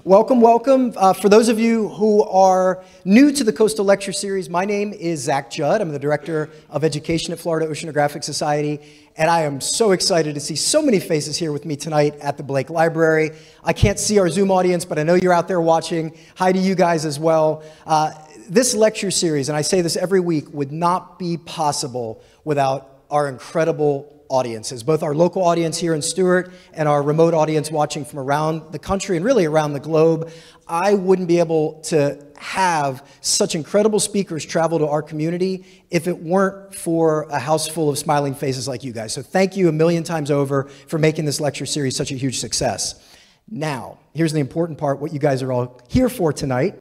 Welcome, welcome. For those of you who are new to the Coastal Lecture Series, my name is Zach Judd. I'm the Director of Education at Florida Oceanographic Society, and I am so excited to see so many faces here with me tonight at the Blake Library. I can't see our Zoom audience, but I know you're out there watching. Hi to you guys as well. This lecture series, and I say this every week, would not be possible without our incredible audiences, both our local audience here in Stewart and our remote audience watching from around the country and really around the globe. I wouldn't be able to have such incredible speakers travel to our community if it weren't for a house full of smiling faces like you guys. So thank you a million times over for making this lecture series such a huge success. Now, here's the important part, what you guys are all here for tonight.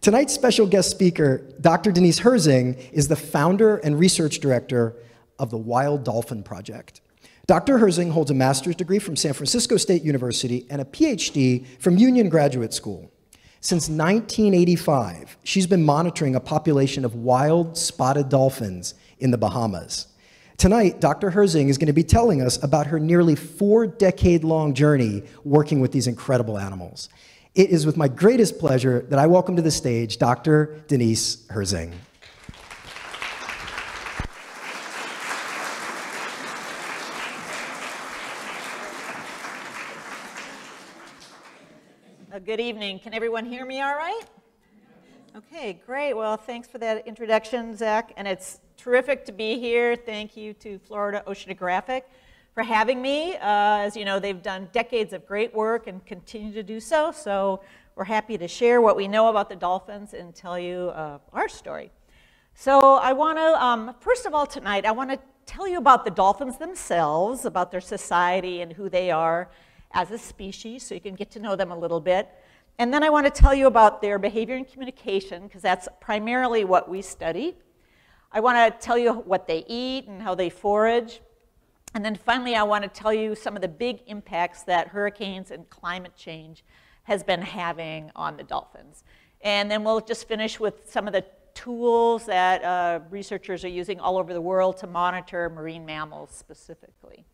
Tonight's special guest speaker, Dr. Denise Herzing, is the founder and research director of the Wild Dolphin Project. Dr. Herzing holds a master's degree from San Francisco State University and a PhD from Union Graduate School. Since 1985, she's been monitoring a population of wild spotted dolphins in the Bahamas. Tonight, Dr. Herzing is going to be telling us about her nearly 4-decade-long journey working with these incredible animals. It is with my greatest pleasure that I welcome to the stage Dr. Denise Herzing. Good evening. Can everyone hear me all right? Okay, great. Well, thanks for that introduction, Zach. And it's terrific to be here. Thank you to Florida Oceanographic for having me. As you know, they've done decades of great work and continue to do so. So we're happy to share what we know about the dolphins and tell you our story. So I want to, first of all tonight, I want to tell you about the dolphins themselves, about their society and who they are as a species, so you can get to know them a little bit. And then I want to tell you about their behavior and communication, because that's primarily what we study. I want to tell you what they eat and how they forage. And then finally, I want to tell you some of the big impacts that hurricanes and climate change has been having on the dolphins. And then we'll just finish with some of the tools that researchers are using all over the world to monitor marine mammals specifically.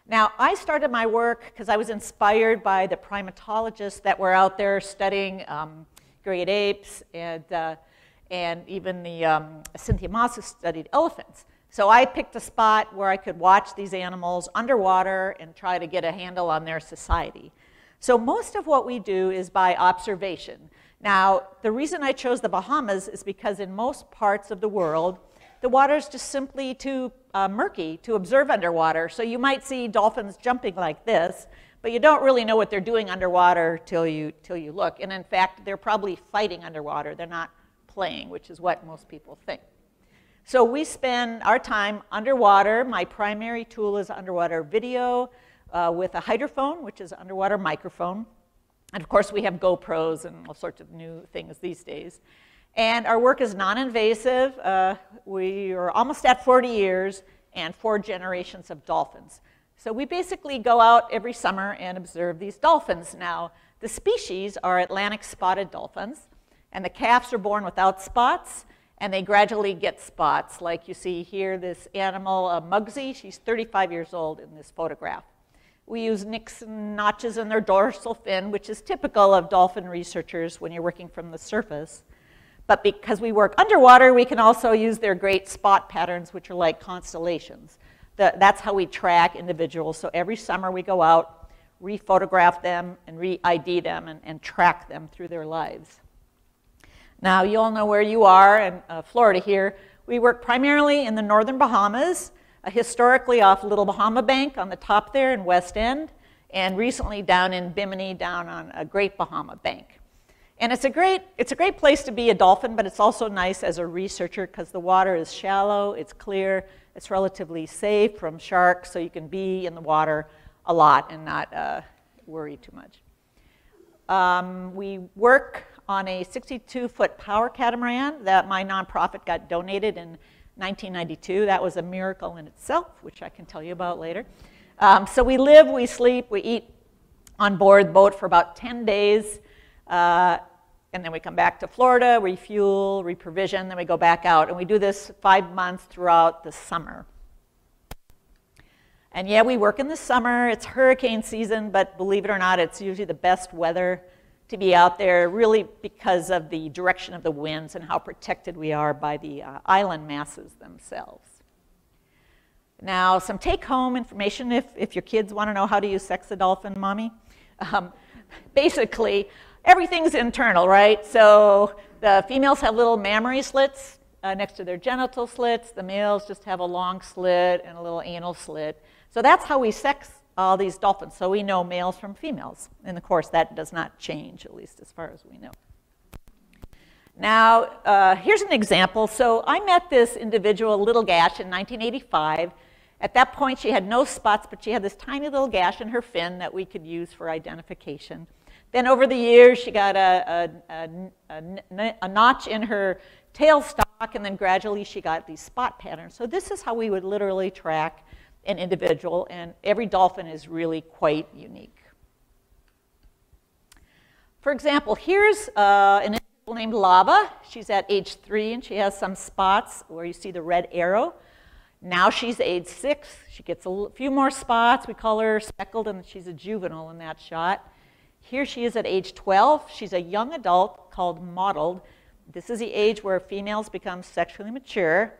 Now, I started my work because I was inspired by the primatologists that were out there studying great apes and even the Cynthia Moss who studied elephants. So I picked a spot where I could watch these animals underwater and try to get a handle on their society. So most of what we do is by observation. Now, the reason I chose the Bahamas is because in most parts of the world, the water is just simply too murky to observe underwater. So you might see dolphins jumping like this, but you don't really know what they're doing underwater till you look. And in fact, they're probably fighting underwater. They're not playing, which is what most people think. So we spend our time underwater. My primary tool is underwater video with a hydrophone, which is an underwater microphone. And of course, we have GoPros and all sorts of new things these days. And our work is non-invasive. We are almost at 40 years and 4 generations of dolphins. So we basically go out every summer and observe these dolphins. Now, the species are Atlantic spotted dolphins, and the calves are born without spots, and they gradually get spots. Like you see here, this animal, Mugsy, she's 35 years old in this photograph. We use nicks and notches in their dorsal fin, which is typical of dolphin researchers when you're working from the surface. But because we work underwater, we can also use their great spot patterns, which are like constellations. That's how we track individuals. So every summer we go out, re-photograph them, and re-ID them, and track them through their lives. Now, you all know where you are in Florida here. We work primarily in the northern Bahamas, historically off Little Bahama Bank on the top there in West End, and recently down in Bimini, down on a Great Bahama Bank. And it's a great place to be a dolphin, but it's also nice as a researcher because the water is shallow, it's clear, it's relatively safe from sharks, so you can be in the water a lot and not worry too much. We work on a 62-foot power catamaran that my nonprofit got donated in 1992. That was a miracle in itself, which I can tell you about later. So we live, we sleep, we eat on board the boat for about 10 days. And then we come back to Florida, refuel, reprovision, then we go back out. And we do this 5 months throughout the summer. And yeah, we work in the summer. It's hurricane season, but believe it or not, it's usually the best weather to be out there, really because of the direction of the winds and how protected we are by the island masses themselves. Now, some take-home information if your kids want to know how to use sex a dolphin, mommy. Basically, everything's internal, right? So the females have little mammary slits next to their genital slits. The males just have a long slit and a little anal slit. So that's how we sex all these dolphins. So we know males from females. And of course, that does not change, at least as far as we know. Now, here's an example. So I met this individual, Little Gash, in 1985. At that point, she had no spots, but she had this tiny little gash in her fin that we could use for identification. Then over the years, she got a notch in her tail stalk, and then gradually she got these spot patterns. So this is how we would literally track an individual, and every dolphin is really quite unique. For example, here's an individual named Lava. She's at age 3, and she has some spots where you see the red arrow. Now she's age 6. She gets a few more spots. We call her speckled, and she's a juvenile in that shot. Here she is at age 12. She's a young adult called mottled. This is the age where females become sexually mature.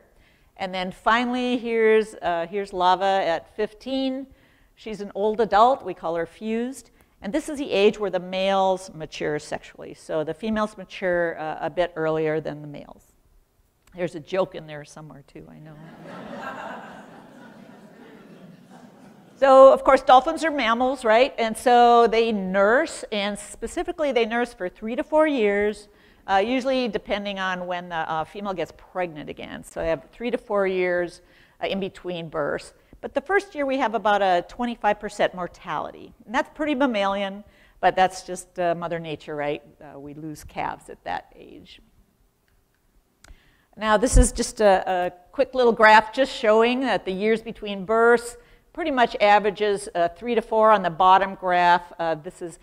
And then finally, here's Lava at 15. She's an old adult. We call her fused. And this is the age where the males mature sexually. So the females mature a bit earlier than the males. There's a joke in there somewhere, too, I know. So, of course, dolphins are mammals, right? And so they nurse, and specifically they nurse for 3 to 4 years. Usually depending on when the female gets pregnant again. So they have 3 to 4 years in between births. But the first year we have about a 25% mortality. And that's pretty mammalian, but that's just Mother Nature, right? We lose calves at that age. Now this is just a quick little graph just showing that the years between births pretty much averages 3 to 4 on the bottom graph. This is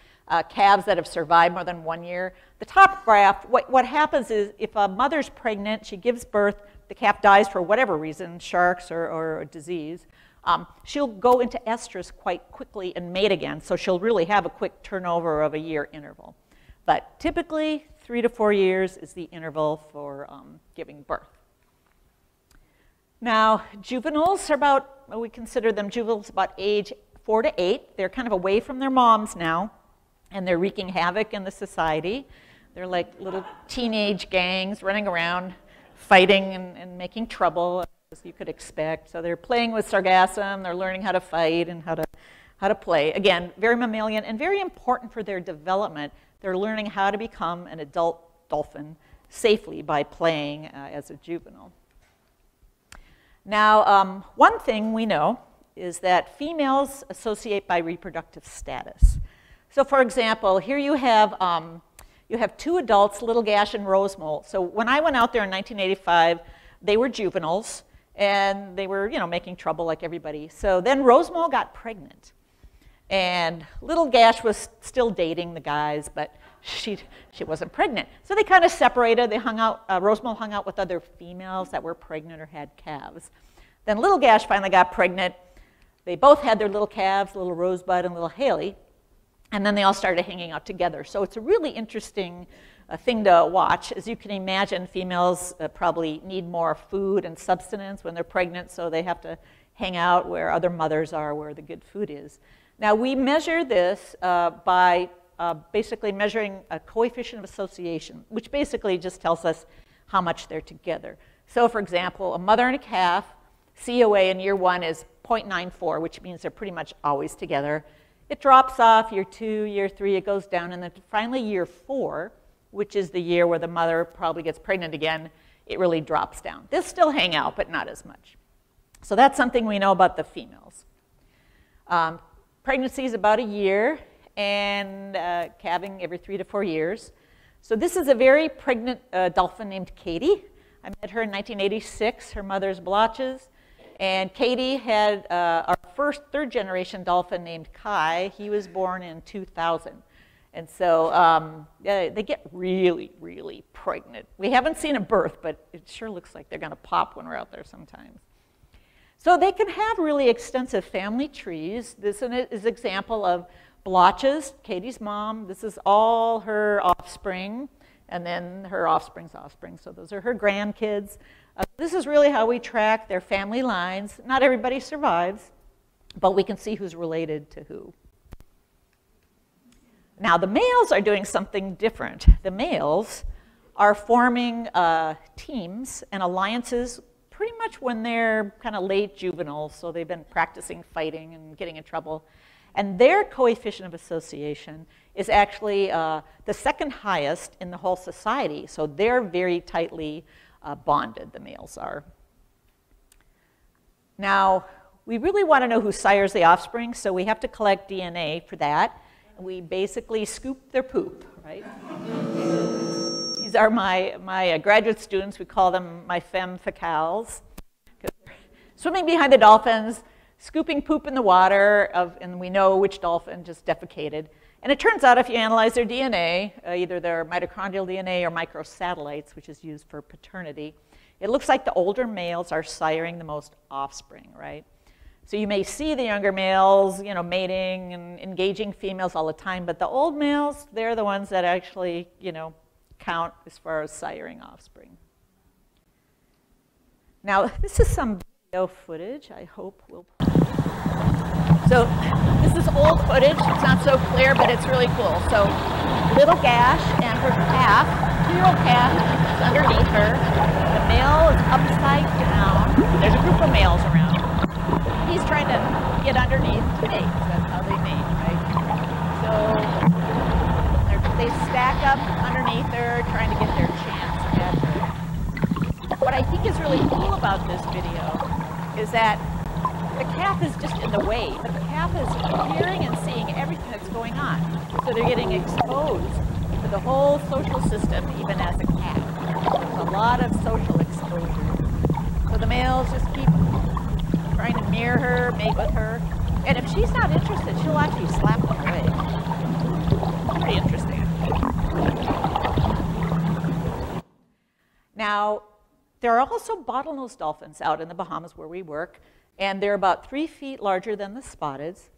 calves that have survived more than 1 year. The top graph, what happens is if a mother's pregnant, she gives birth, the calf dies for whatever reason, sharks or a disease, she'll go into estrus quite quickly and mate again, so she'll really have a quick turnover of a year interval. But typically, 3 to 4 years is the interval for giving birth. Now, juveniles are about, we consider them juveniles about age 4 to 8. They're kind of away from their moms now, and they're wreaking havoc in the society. They're like little teenage gangs running around, fighting and making trouble, as you could expect. So they're playing with sargassum, they're learning how to fight and how to play. Again, very mammalian and very important for their development. They're learning how to become an adult dolphin safely by playing as a juvenile. Now, one thing we know is that females associate by reproductive status. So for example, here you have 2 adults, Little Gash and Rosemole. So when I went out there in 1985, they were juveniles, and they were, making trouble like everybody. So then Rosemole got pregnant, and Little Gash was still dating the guys, but she wasn't pregnant. So they kind of separated. They hung out. Rosemole hung out with other females that were pregnant or had calves. Then Little Gash finally got pregnant. They both had their little calves, little Rosebud and little Haley. And then they all started hanging out together. So it's a really interesting thing to watch. As you can imagine, females probably need more food and subsistence when they're pregnant, so they have to hang out where other mothers are, where the good food is. Now, we measure this by basically measuring a coefficient of association, which basically just tells us how much they're together. So, for example, a mother and a calf, COA in year 1 is 0.94, which means they're pretty much always together. It drops off year 2, year 3, it goes down, and then finally year 4, which is the year where the mother probably gets pregnant again, it really drops down. They'll still hang out, but not as much. So that's something we know about the females. Pregnancy is about a year, and calving every 3 to 4 years. So this is a very pregnant dolphin named Katie. I met her in 1986, her mother's blotches. And Katie had our first 3rd-generation dolphin named Kai. He was born in 2000. And so they get really, really pregnant. We haven't seen a birth, but it sure looks like they're going to pop when we're out there sometimes. So they can have really extensive family trees. This is an example of blotches, Katie's mom, this is all her offspring, and then her offspring's offspring. So those are her grandkids. This is really how we track their family lines. Not everybody survives, but we can see who's related to who. Now, the males are doing something different. The males are forming teams and alliances pretty much when they're kind of late juveniles, so they've been practicing fighting and getting in trouble. And their coefficient of association is actually the second highest in the whole society, so they're very tightly bonded, the males are. Now, we really want to know who sires the offspring, so we have to collect DNA for that. We basically scoop their poop, right? These are my graduate students. We call them my femme fatales. Swimming behind the dolphins, scooping poop in the water, and we know which dolphin just defecated. And it turns out if you analyze their DNA, either their mitochondrial DNA or microsatellites, which is used for paternity, it looks like the older males are siring the most offspring, right? So you may see the younger males, you know, mating and engaging females all the time, but the old males, they're the ones that actually, you know, count as far as siring offspring. Now, this is some video footage. I hope we'll. So this is old footage. It's not so clear, but it's really cool. So little gash and her calf, 2-year-old calf, is underneath her. The male is upside down. There's a group of males around. He's trying to get underneath to mate. That's how they mate, right? So they stack up underneath her, trying to get their chance at her. What I think is really cool about this video is that the calf is just in the way, but the calf is hearing and seeing everything that's going on. So they're getting exposed to the whole social system, even as a calf. There's a lot of social exposure. So the males just keep trying to mirror her, mate with her. And if she's not interested, she'll actually slap them away. Pretty interesting. Now, there are also bottlenose dolphins out in the Bahamas where we work, and they're about 3 feet larger than the spotteds.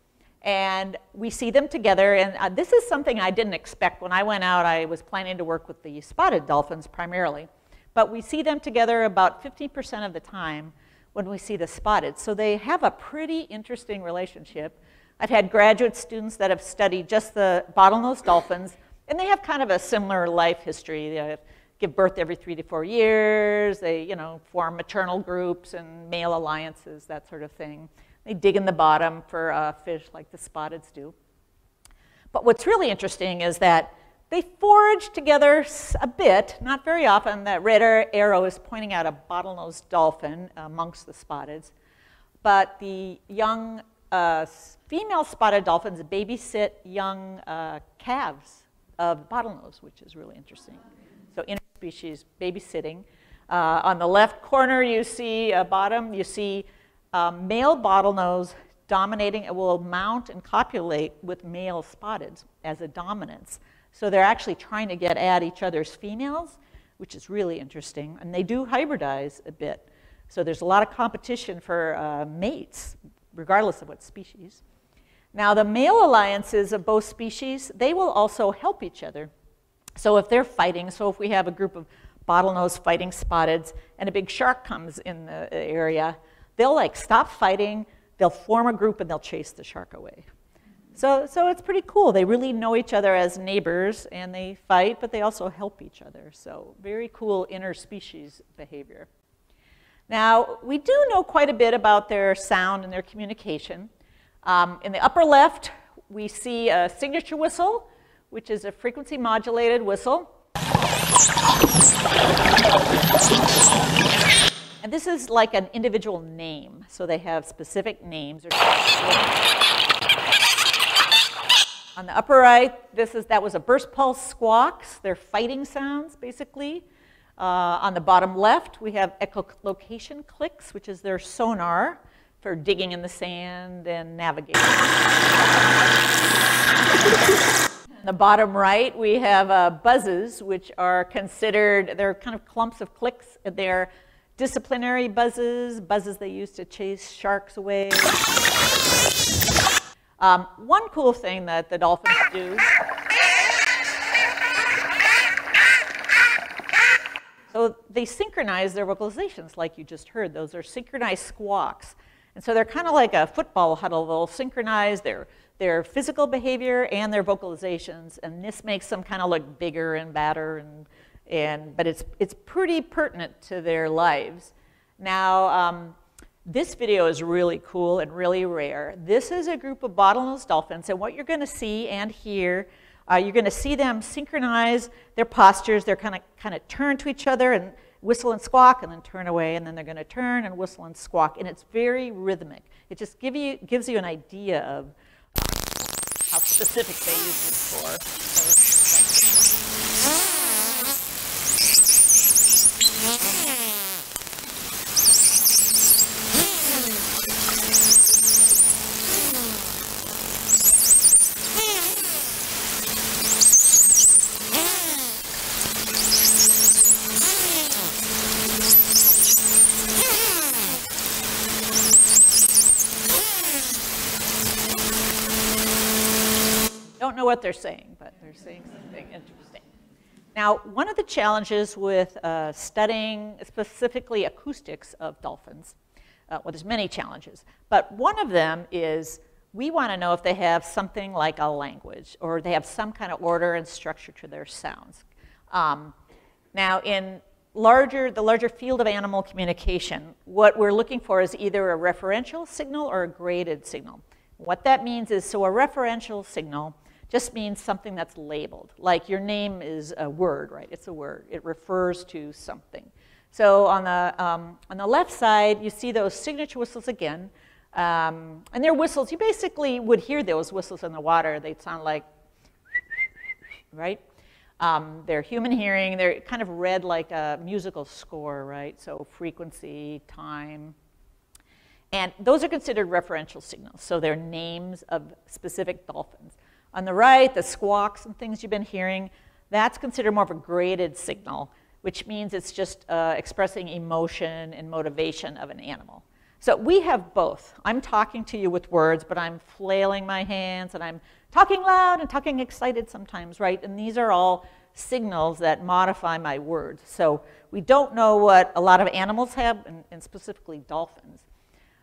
And we see them together, and this is something I didn't expect. When I went out, I was planning to work with the spotted dolphins primarily. But we see them together about 50% of the time when we see the spotted. So they have a pretty interesting relationship. I've had graduate students that have studied just the bottlenose dolphins, and they have kind of a similar life history. They give birth every 3 to 4 years. They, you know, form maternal groups and male alliances, that sort of thing. They dig in the bottom for fish like the spotteds do. But what's really interesting is that they forage together a bit, not very often. That red arrow is pointing out a bottlenose dolphin amongst the spotteds. But the young female spotted dolphins babysit young calves of bottlenose, which is really interesting. So interspecies babysitting. On the left corner, you see bottom, you see male bottlenose dominating. It will mount and copulate with male spotteds as a dominance. So they're actually trying to get at each other's females, which is really interesting. And they do hybridize a bit. So there's a lot of competition for mates, regardless of what species. Now, the male alliances of both species, they will also help each other. So if they're fighting, so if we have a group of bottlenose fighting spotteds and a big shark comes in the area, they'll like stop fighting, they'll form a group, and they'll chase the shark away. So it's pretty cool. They really know each other as neighbors, and they fight, but they also help each other. So very cool interspecies behavior. Now, we do know quite a bit about their sound and their communication. In the upper left, we see a signature whistle, which is a frequency modulated whistle. And this is like an individual name. So they have specific names. On the upper right, that was a burst pulse squawks. They're fighting sounds, basically. On the bottom left, we have echolocation clicks, which is their sonar for digging in the sand and navigating. On the bottom right, we have buzzes, which are considered, they're kind of clumps of clicks. They're disciplinary buzzes, buzzes they use to chase sharks away. One cool thing that the dolphins do, so they synchronize their vocalizations like you just heard. Those are synchronized squawks. And so they're kind of like a football huddle. They'll synchronize their physical behavior and their vocalizations, and this makes them kind of look bigger and badder, but it's pretty pertinent to their lives. Now, this video is really cool and really rare. This is a group of bottlenose dolphins, and what you're going to see and hear, you're going to see them synchronize their postures. They're kind of turn to each other and whistle and squawk, and then turn away, and then they're going to turn and whistle and squawk, and it's very rhythmic. It just gives you an idea of how specific they use this for. Don't know what they're saying, but they're saying something interesting. Now, one of the challenges with studying specifically acoustics of dolphins, well, there's many challenges, but one of them is we want to know if they have something like a language or they have some kind of order and structure to their sounds. Now, in the larger field of animal communication, what we're looking for is either a referential signal or a graded signal. What that means is, so a referential signal just means something that's labeled, like your name is a word, right? It's a word. It refers to something. So on the left side, you see those signature whistles again, and they're whistles. You basically would hear those whistles in the water. They'd sound like, right? They're human hearing. They're kind of read like a musical score, right? So frequency, time. And those are considered referential signals, so they're names of specific dolphins. On the right, the squawks and things you've been hearing, that's considered more of a graded signal, which means it's just expressing emotion and motivation of an animal. So we have both. I'm talking to you with words, but I'm flailing my hands, and I'm talking loud and talking excited sometimes, right? And these are all signals that modify my words. So we don't know what a lot of animals have, and specifically dolphins.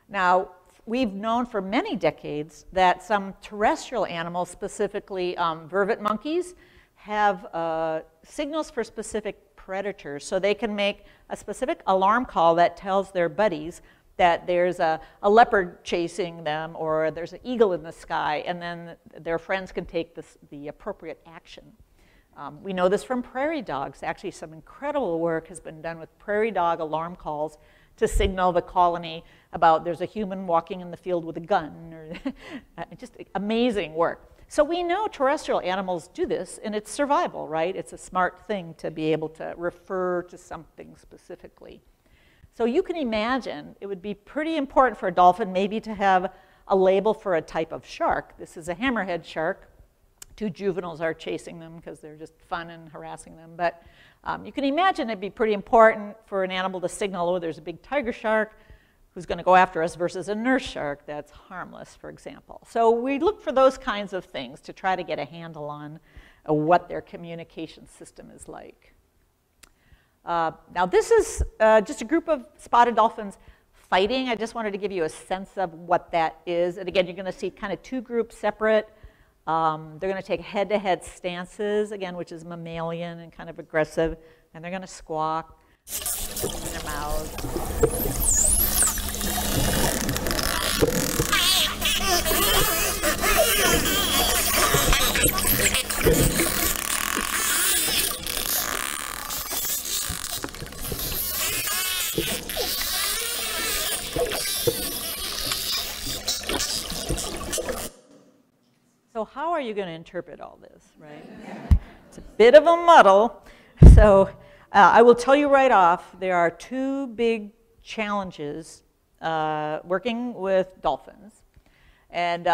Now, we've known for many decades that some terrestrial animals, specifically vervet monkeys, have signals for specific predators. So they can make a specific alarm call that tells their buddies that there's a leopard chasing them or there's an eagle in the sky, and then their friends can take the appropriate action. We know this from prairie dogs. Actually, some incredible work has been done with prairie dog alarm calls to signal the colony about there's a human walking in the field with a gun, or just amazing work. So we know terrestrial animals do this, and it's survival, right? It's a smart thing to be able to refer to something specifically. So you can imagine it would be pretty important for a dolphin maybe to have a label for a type of shark. This is a hammerhead shark. Two juveniles are chasing them because they're just fun and harassing them. But you can imagine it'd be pretty important for an animal to signal, oh, there's a big tiger shark who's going to go after us versus a nurse shark that's harmless, for example. So we look for those kinds of things to try to get a handle on what their communication system is like. Now this is just a group of spotted dolphins fighting. I just wanted to give you a sense of what that is. And again, you're going to see kind of two groups separate. They're going to take head-to-head stances, again, which is mammalian and kind of aggressive. And they're going to squawk in their mouths. So how are you going to interpret all this, right? It's a bit of a muddle. So I will tell you right off, there are two big challenges working with dolphins. And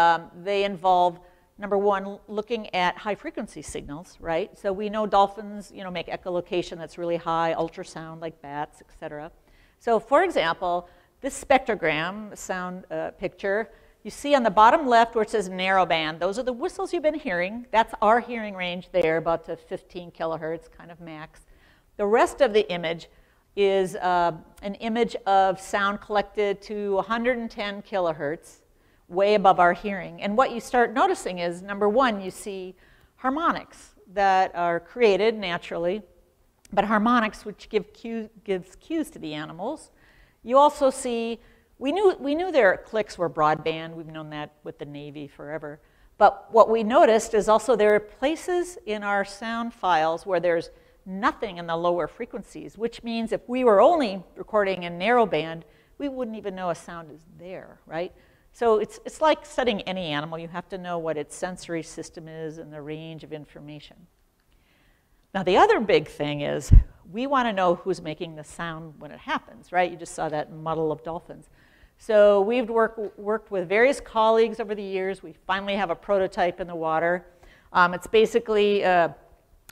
they involve, number one, looking at high-frequency signals, right? So we know dolphins, make echolocation that's really high, ultrasound like bats, et cetera. So for example, this spectrogram sound picture, You see on the bottom left where it says narrowband, those are the whistles you've been hearing. That's our hearing range there, about to 15 kilohertz, kind of max. The rest of the image is an image of sound collected to 110 kilohertz, way above our hearing. And what you start noticing is, number one, you see harmonics that are created naturally, but harmonics which gives cues to the animals. You also see, we knew their clicks were broadband. We've known that with the Navy forever. But what we noticed is also there are places in our sound files where there's nothing in the lower frequencies, which means if we were only recording in narrowband, we wouldn't even know a sound is there, right? So it's like studying any animal. You have to know what its sensory system is and the range of information. Now, the other big thing is we want to know who's making the sound when it happens, right? You just saw that muddle of dolphins. So we've worked with various colleagues over the years. We finally have a prototype in the water. It's basically a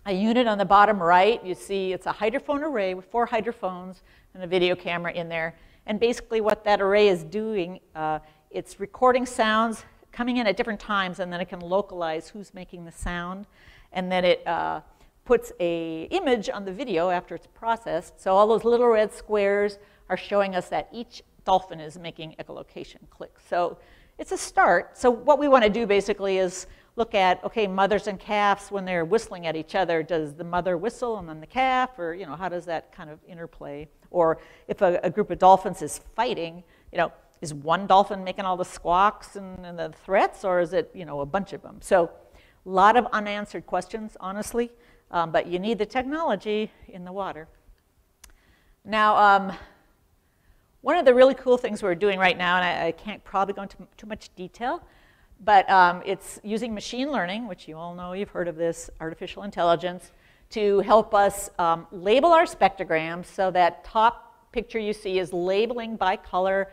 unit on the bottom right. You see it's a hydrophone array with 4 hydrophones and a video camera in there. And basically what that array is doing, it's recording sounds coming in at different times, and then it can localize who's making the sound. And then it puts an image on the video after it's processed. So all those little red squares are showing us that each dolphin is making echolocation clicks. So it's a start. So what we want to do basically is look at, okay, mothers and calves, when they're whistling at each other, does the mother whistle and then the calf, or, you know, how does that kind of interplay? Or if a group of dolphins is fighting, you know, is one dolphin making all the squawks and the threats, or is it, you know, a bunch of them? So a lot of unanswered questions, honestly, but you need the technology in the water. Now, one of the really cool things we're doing right now, and I can't probably go into too much detail, but it's using machine learning, which you all know, you've heard of this, artificial intelligence, to help us label our spectrograms. So that top picture you see is labeling by color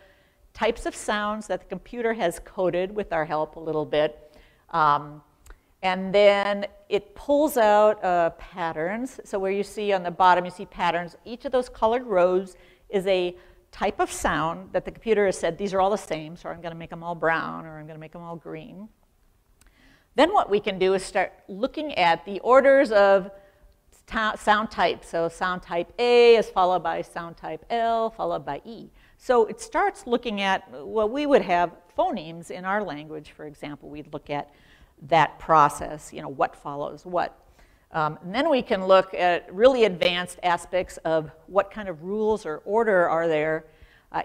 types of sounds that the computer has coded with our help a little bit. And then it pulls out patterns. So where you see on the bottom, you see patterns. Each of those colored rows is a type of sound that the computer has said, these are all the same, so I'm going to make them all brown, or I'm going to make them all green. Then what we can do is start looking at the orders of sound types. So sound type A is followed by sound type L, followed by E. So it starts looking at, well, we would have phonemes in our language, for example. We'd look at that process, you know, what follows what. And then we can look at really advanced aspects of what kind of rules or order are there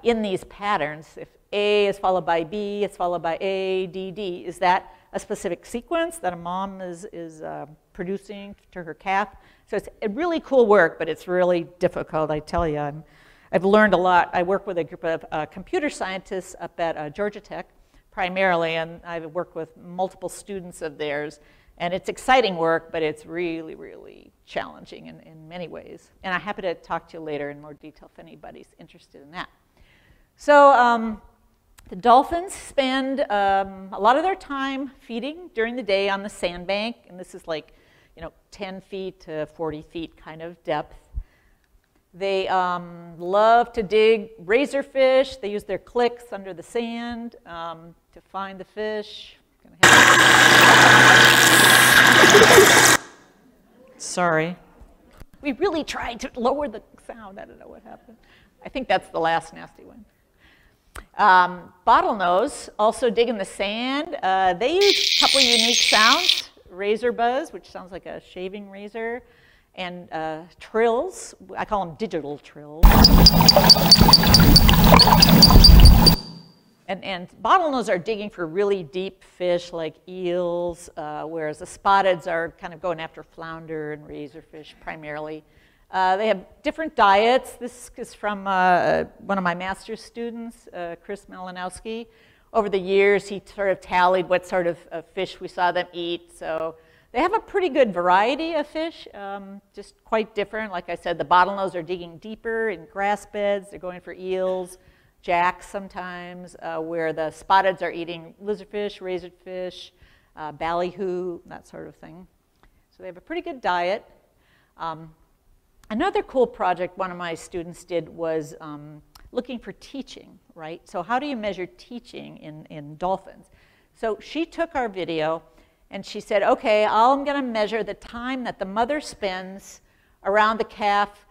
in these patterns. If A is followed by B, it's followed by A, D, D. Is that a specific sequence that a mom is producing to her calf? So it's really cool work, but it's really difficult, I tell you. I've learned a lot. I work with a group of computer scientists up at Georgia Tech, primarily, and I've worked with multiple students of theirs. And it's exciting work, but it's really, really challenging in many ways. And I'm happy to talk to you later in more detail if anybody's interested in that. So the dolphins spend a lot of their time feeding during the day on the sandbank. And this is like, you know, 10 feet to 40 feet kind of depth. They love to dig razorfish. They use their clicks under the sand to find the fish. Sorry. We really tried to lower the sound. I don't know what happened. I think that's the last nasty one. Bottlenose also dig in the sand. They use a couple of unique sounds. Razor buzz, which sounds like a shaving razor, and trills. I call them digital trills. And bottlenose are digging for really deep fish like eels, whereas the spotteds are kind of going after flounder and razorfish primarily. They have different diets. This is from one of my master's students, Chris Malinowski. Over the years, he sort of tallied what sort of fish we saw them eat. So they have a pretty good variety of fish, just quite different. Like I said, the bottlenose are digging deeper in grass beds. They're going for eels, jacks sometimes, where the spotteds are eating lizardfish, razorfish, ballyhoo, that sort of thing. So they have a pretty good diet. Another cool project one of my students did was looking for teaching, right? So how do you measure teaching in dolphins? So she took our video and she said, okay, I'm going to measure the time that the mother spends around the calf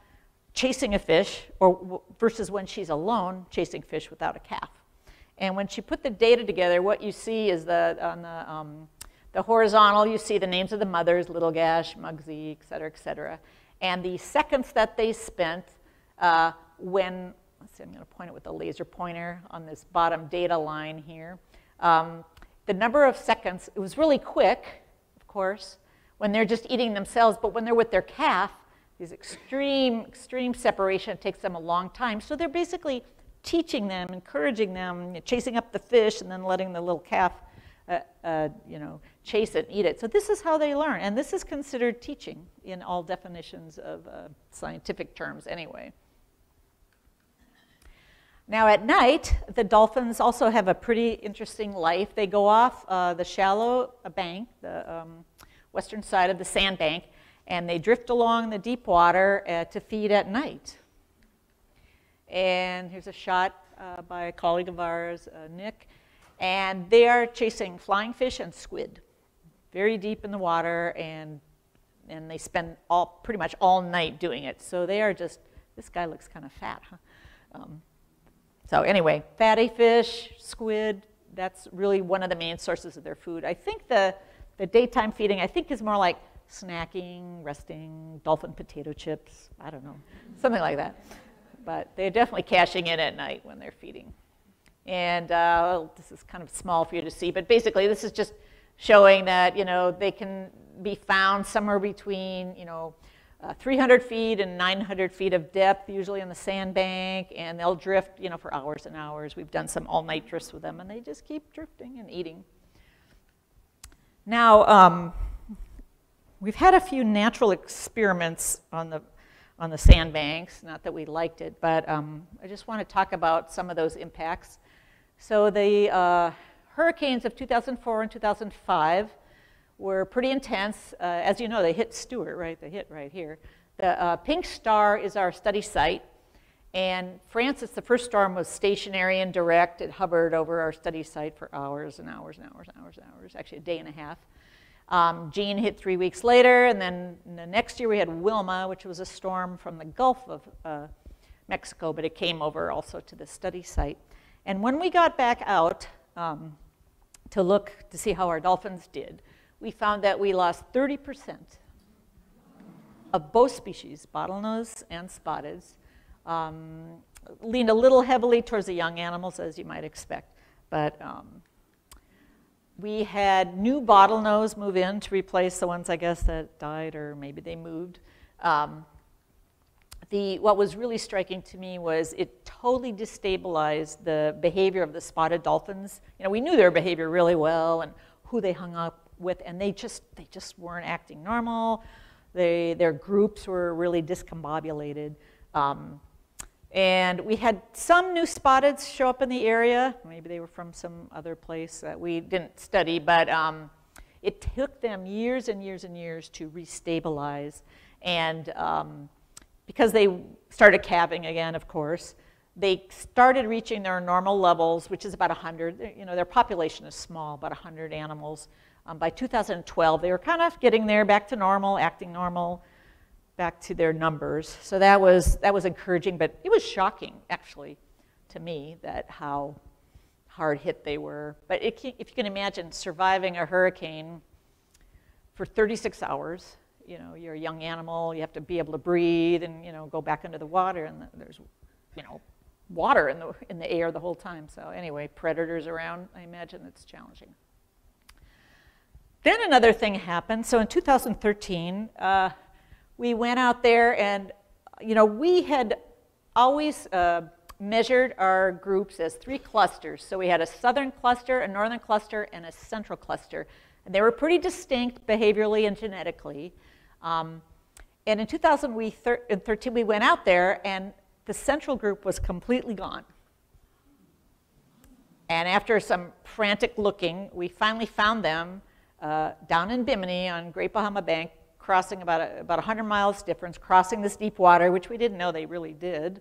chasing a fish, or versus when she's alone chasing fish without a calf. And when she put the data together, what you see is on the horizontal, you see the names of the mothers, Little Gash, Mugsy, et cetera, and the seconds that they spent when, let's see, I'm going to point it with the laser pointer on this bottom data line here. The number of seconds, it was really quick, of course, when they're just eating themselves, but when they're with their calf, these extreme separation, it takes them a long time. So they're basically teaching them, encouraging them, chasing up the fish, and then letting the little calf chase it and eat it. So this is how they learn, and this is considered teaching in all definitions of scientific terms anyway. Now at night, the dolphins also have a pretty interesting life. They go off the shallow bank, the western side of the sandbank, and they drift along the deep water to feed at night. And here's a shot by a colleague of ours, Nick, and they are chasing flying fish and squid, very deep in the water, and they spend pretty much all night doing it. So they are just, this guy looks kind of fat, huh? So anyway, fatty fish, squid, that's really one of the main sources of their food. I think the daytime feeding, I think, is more like snacking, resting, dolphin potato chips, I don't know, something like that. But they're definitely cashing in at night when they're feeding. And this is kind of small for you to see, but basically this is just showing that, they can be found somewhere between, 300 feet and 900 feet of depth, usually on the sandbank, and they'll drift, for hours and hours. We've done some all-night drifts with them, and they just keep drifting and eating. Now, we've had a few natural experiments on the sandbanks, not that we liked it, but I just want to talk about some of those impacts. So the hurricanes of 2004 and 2005 were pretty intense. As you know, they hit Stewart, right? They hit right here. The pink star is our study site. And Francis, the first storm, was stationary and direct. It hovered over our study site for hours and hours and hours and hours and hours, actually a day and a half. Jean hit 3 weeks later, and then the next year we had Wilma, which was a storm from the Gulf of Mexico, but it came over also to the study site. And when we got back out to look to see how our dolphins did, we found that we lost 30% of both species, bottlenose and spotteds, leaned a little heavily towards the young animals, as you might expect. But we had new bottlenose move in to replace the ones, I guess, that died, or maybe they moved. What was really striking to me was it totally destabilized the behavior of the spotted dolphins. We knew their behavior really well and who they hung up with, and they just weren't acting normal. Their groups were really discombobulated. And we had some new spotteds show up in the area. Maybe they were from some other place that we didn't study, but it took them years and years and years to restabilize. And because they started calving again, of course, they started reaching their normal levels, which is about 100. Their population is small, about 100 animals. By 2012, they were kind of getting there, back to normal, acting normal, back to their numbers. So that was encouraging, but it was shocking, actually, to me, that how hard hit they were. But if you can imagine surviving a hurricane for 36 hours, you're a young animal, you have to be able to breathe and, go back into the water, and there's, water in the air the whole time. So anyway, predators around, I imagine it's challenging. Then another thing happened. So in 2013, we went out there and, we had always measured our groups as 3 clusters. So we had a southern cluster, a northern cluster, and a central cluster. And they were pretty distinct behaviorally and genetically. And in 2013, we went out there, and the central group was completely gone. And after some frantic looking, we finally found them down in Bimini on Great Bahama Bank, crossing about 100 miles difference, crossing this deep water, which we didn't know they really did.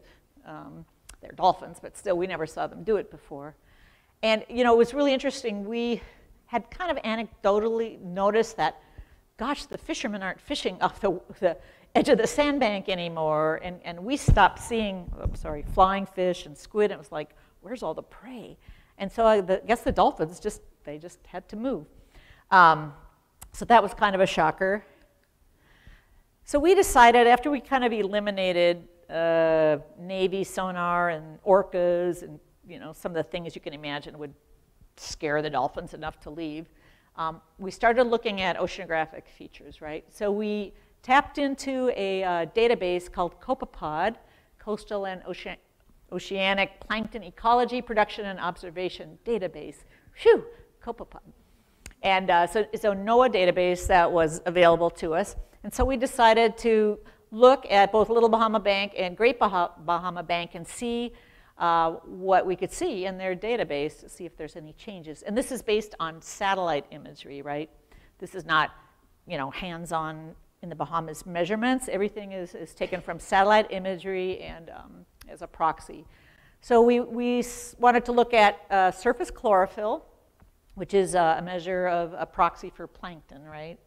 they're dolphins, but still we never saw them do it before. And it was really interesting. We had kind of anecdotally noticed that, gosh, the fishermen aren't fishing off the edge of the sandbank anymore, and we stopped seeing, flying fish and squid, and it was like, where's all the prey? And so I guess the dolphins just had to move. So that was kind of a shocker. So we decided, after we kind of eliminated Navy sonar and orcas and some of the things you can imagine would scare the dolphins enough to leave, we started looking at oceanographic features, right? So we tapped into a database called COPEPOD, Coastal and Oceanic Plankton Ecology, Production, and Observation Database. Phew, COPEPOD. And so it's a NOAA database that was available to us. And so we decided to look at both Little Bahama Bank and Great Bahama Bank and see what we could see in their database to see if there's any changes. And this is based on satellite imagery, right? This is not, hands-on in the Bahamas measurements. Everything is taken from satellite imagery and as a proxy. So we wanted to look at surface chlorophyll, which is a measure of a proxy for plankton, right?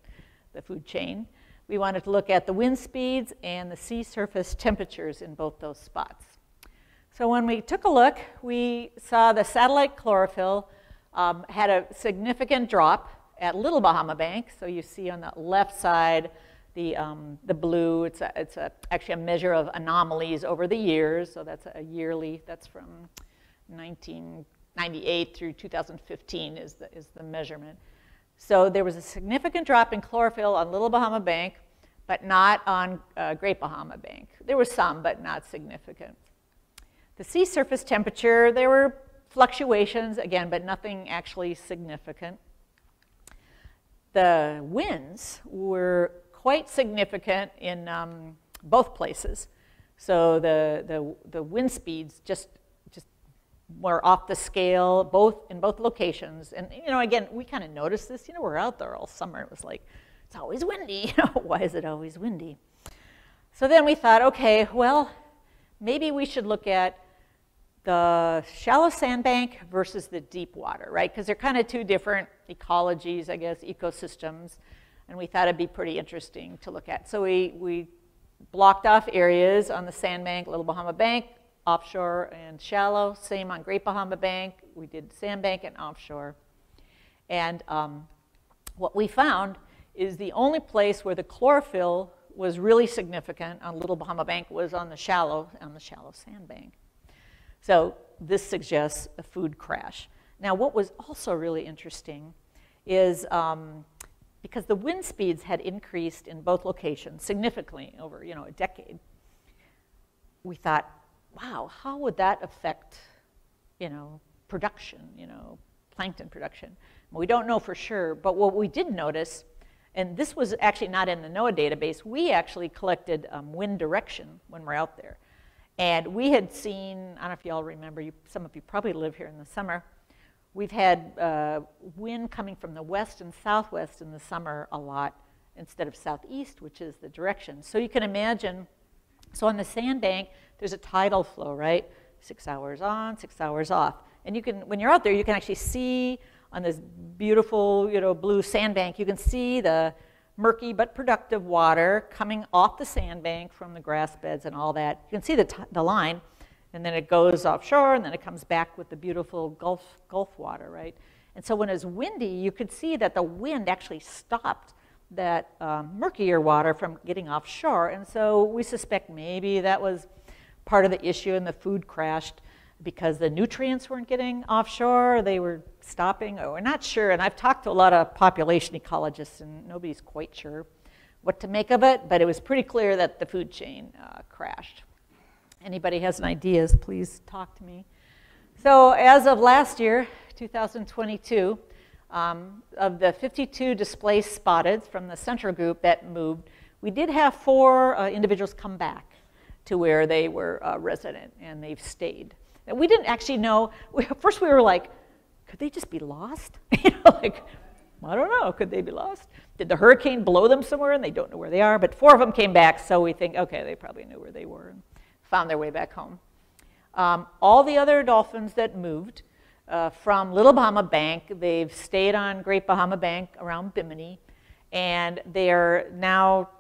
The food chain. We wanted to look at the wind speeds and the sea surface temperatures in both those spots. So when we took a look, we saw the satellite chlorophyll had a significant drop at Little Bahama Bank. So you see on the left side the blue. It's actually a measure of anomalies over the years. So that's a yearly. That's from 1998 through 2015 is the measurement. So there was a significant drop in chlorophyll on Little Bahama Bank, but not on Great Bahama Bank. There was some, but not significant. The sea surface temperature, there were fluctuations, again, but nothing actually significant. The winds were quite significant in both places. So the wind speeds just were off the scale, in both locations. And, again, we kind of noticed this. We're out there all summer. It was like, it's always windy. Why is it always windy? So then we thought, okay, well, maybe we should look at the shallow sandbank versus the deep water, right? Because they're kind of two different ecologies, I guess, ecosystems. And we thought it'd be pretty interesting to look at. So we blocked off areas on the sandbank, Little Bahama Bank, offshore and shallow. Same on Great Bahama Bank. We did sandbank and offshore. And what we found is the only place where the chlorophyll was really significant on Little Bahama Bank was on the shallow sandbank. So this suggests a food crash. Now, what was also really interesting is because the wind speeds had increased in both locations significantly over a decade, we thought, wow, how would that affect, production, plankton production? We don't know for sure, but what we did notice, and this was actually not in the NOAA database, we actually collected wind direction when we're out there. And we had seen, I don't know if you all remember, some of you probably live here in the summer, we've had wind coming from the west and southwest in the summer a lot instead of southeast, which is the direction. So you can imagine, so on the sandbank, there's a tidal flow, right? 6 hours on, 6 hours off. And you can, when you're out there, you can actually see on this beautiful, blue sandbank, you can see the murky but productive water coming off the sandbank from the grass beds and all that. You can see the line, and then it goes offshore, and then it comes back with the beautiful Gulf water, right? And so when it's windy, you could see that the wind actually stopped that murkier water from getting offshore. And so we suspect maybe that was part of the issue, and the food crashed because the nutrients weren't getting offshore, they were stopping, or we're not sure. And I've talked to a lot of population ecologists, and nobody's quite sure what to make of it, but it was pretty clear that the food chain crashed. Anybody has any ideas, please talk to me. So as of last year, 2022, of the 52 displaced spotted from the central group that moved, we did have 4 individuals come back to where they were resident, and they've stayed. And we didn't actually know. First we were like, could they just be lost? Like, I don't know, could they be lost? Did the hurricane blow them somewhere and they don't know where they are? But 4 of them came back, so we think, okay, they probably knew where they were and found their way back home. All the other dolphins that moved from Little Bahama Bank, they've stayed on Great Bahama Bank around Bimini, and they're now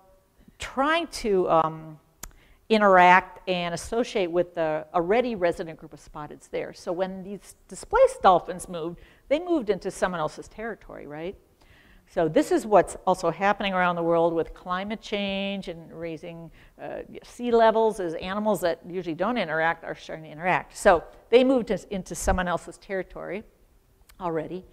trying to interact and associate with the already resident group of spotteds there. So when these displaced dolphins moved, they moved into someone else's territory, right? So this is what's also happening around the world with climate change and raising sea levels, as animals that usually don't interact are starting to interact. So they moved into someone else's territory already.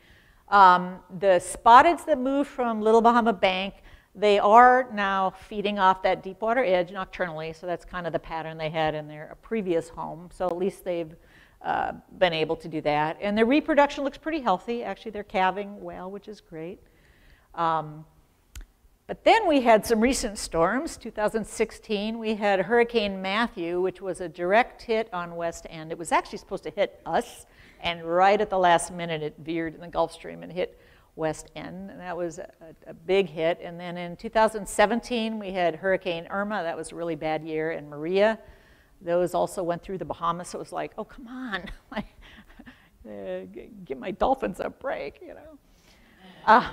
The spotteds that moved from Little Bahama Bank, they are now feeding off that deep water edge nocturnally, so that's kind of the pattern they had in their previous home. So at least they've been able to do that. And their reproduction looks pretty healthy. Actually, they're calving well, which is great. But then we had some recent storms. 2016, we had Hurricane Matthew, which was a direct hit on West End. It was actually supposed to hit us, and right at the last minute, it veered in the Gulf Stream and hit West End, and that was a big hit. And then in 2017, we had Hurricane Irma. That was a really bad year, and Maria. Those also went through the Bahamas, so it was like, oh, come on, give my dolphins a break, you know.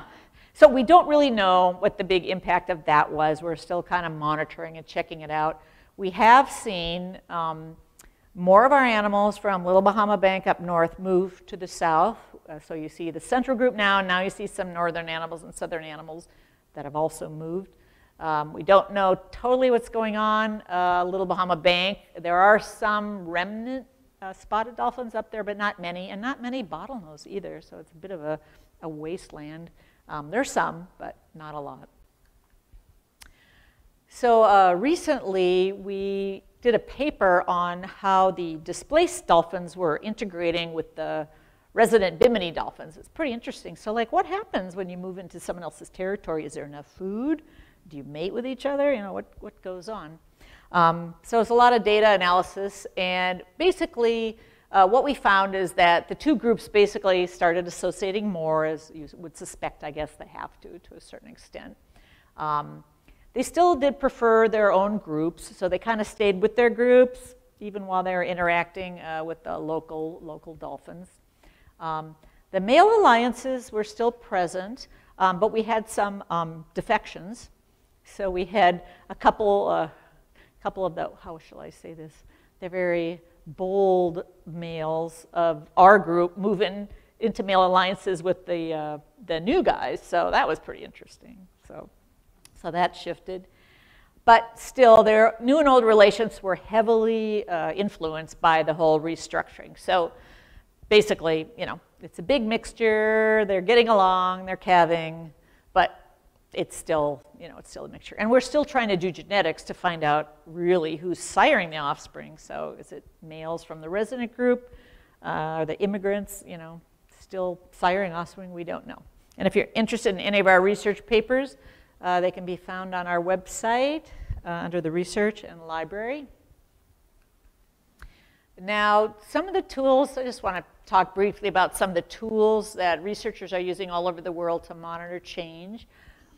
So we don't really know what the big impact of that was. We're still kind of monitoring and checking it out. We have seen more of our animals from Little Bahama Bank up north move to the south. So you see the central group now, and now you see some northern animals and southern animals that have also moved. We don't know totally what's going on. Little Bahama Bank, there are some remnant spotted dolphins up there, but not many, and not many bottlenose either, so it's a bit of a wasteland. There's some, but not a lot. So recently, we did a paper on how the displaced dolphins were integrating with the resident Bimini dolphins. It's pretty interesting. So like, what happens when you move into someone else's territory? Is there enough food? Do you mate with each other? You know, what goes on? So it's a lot of data analysis, and basically, what we found is that the two groups basically started associating more, as you would suspect, I guess they have to a certain extent. They still did prefer their own groups, so they kind of stayed with their groups, even while they were interacting with the local dolphins. The male alliances were still present, but we had some defections. So we had a couple of the, how shall I say this? They're very bold males of our group moving into male alliances with the new guys, so that was pretty interesting. So that shifted. But still, their new and old relations were heavily influenced by the whole restructuring. So basically, you know, it's a big mixture, they're getting along, they're calving, but it's still, you know, it's still a mixture. And we're still trying to do genetics to find out really who's siring the offspring. So is it males from the resident group? Are the immigrants, you know, still siring offspring? We don't know. And if you're interested in any of our research papers, they can be found on our website under the research and library. Now, some of the tools, I just want to talk briefly about some of the tools that researchers are using all over the world to monitor change.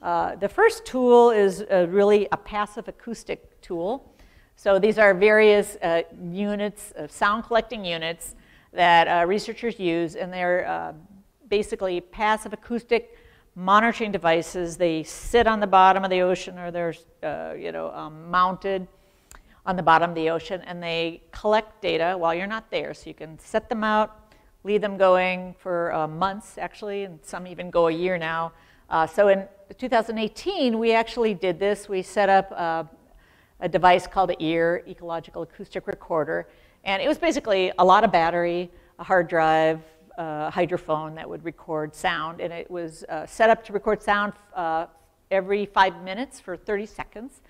The first tool is really a passive acoustic tool. So these are various units, sound collecting units that researchers use, and they're basically passive acoustic monitoring devices. They sit on the bottom of the ocean, or they're mounted on the bottom of the ocean, and they collect data while you're not there. So you can set them out, leave them going for months, actually, and some even go a year now. So in 2018, we actually did this. We set up a device called the EAR, Ecological Acoustic Recorder, and it was basically a lot of battery, a hard drive, a hydrophone that would record sound, and it was set up to record sound every 5 minutes for 30 seconds.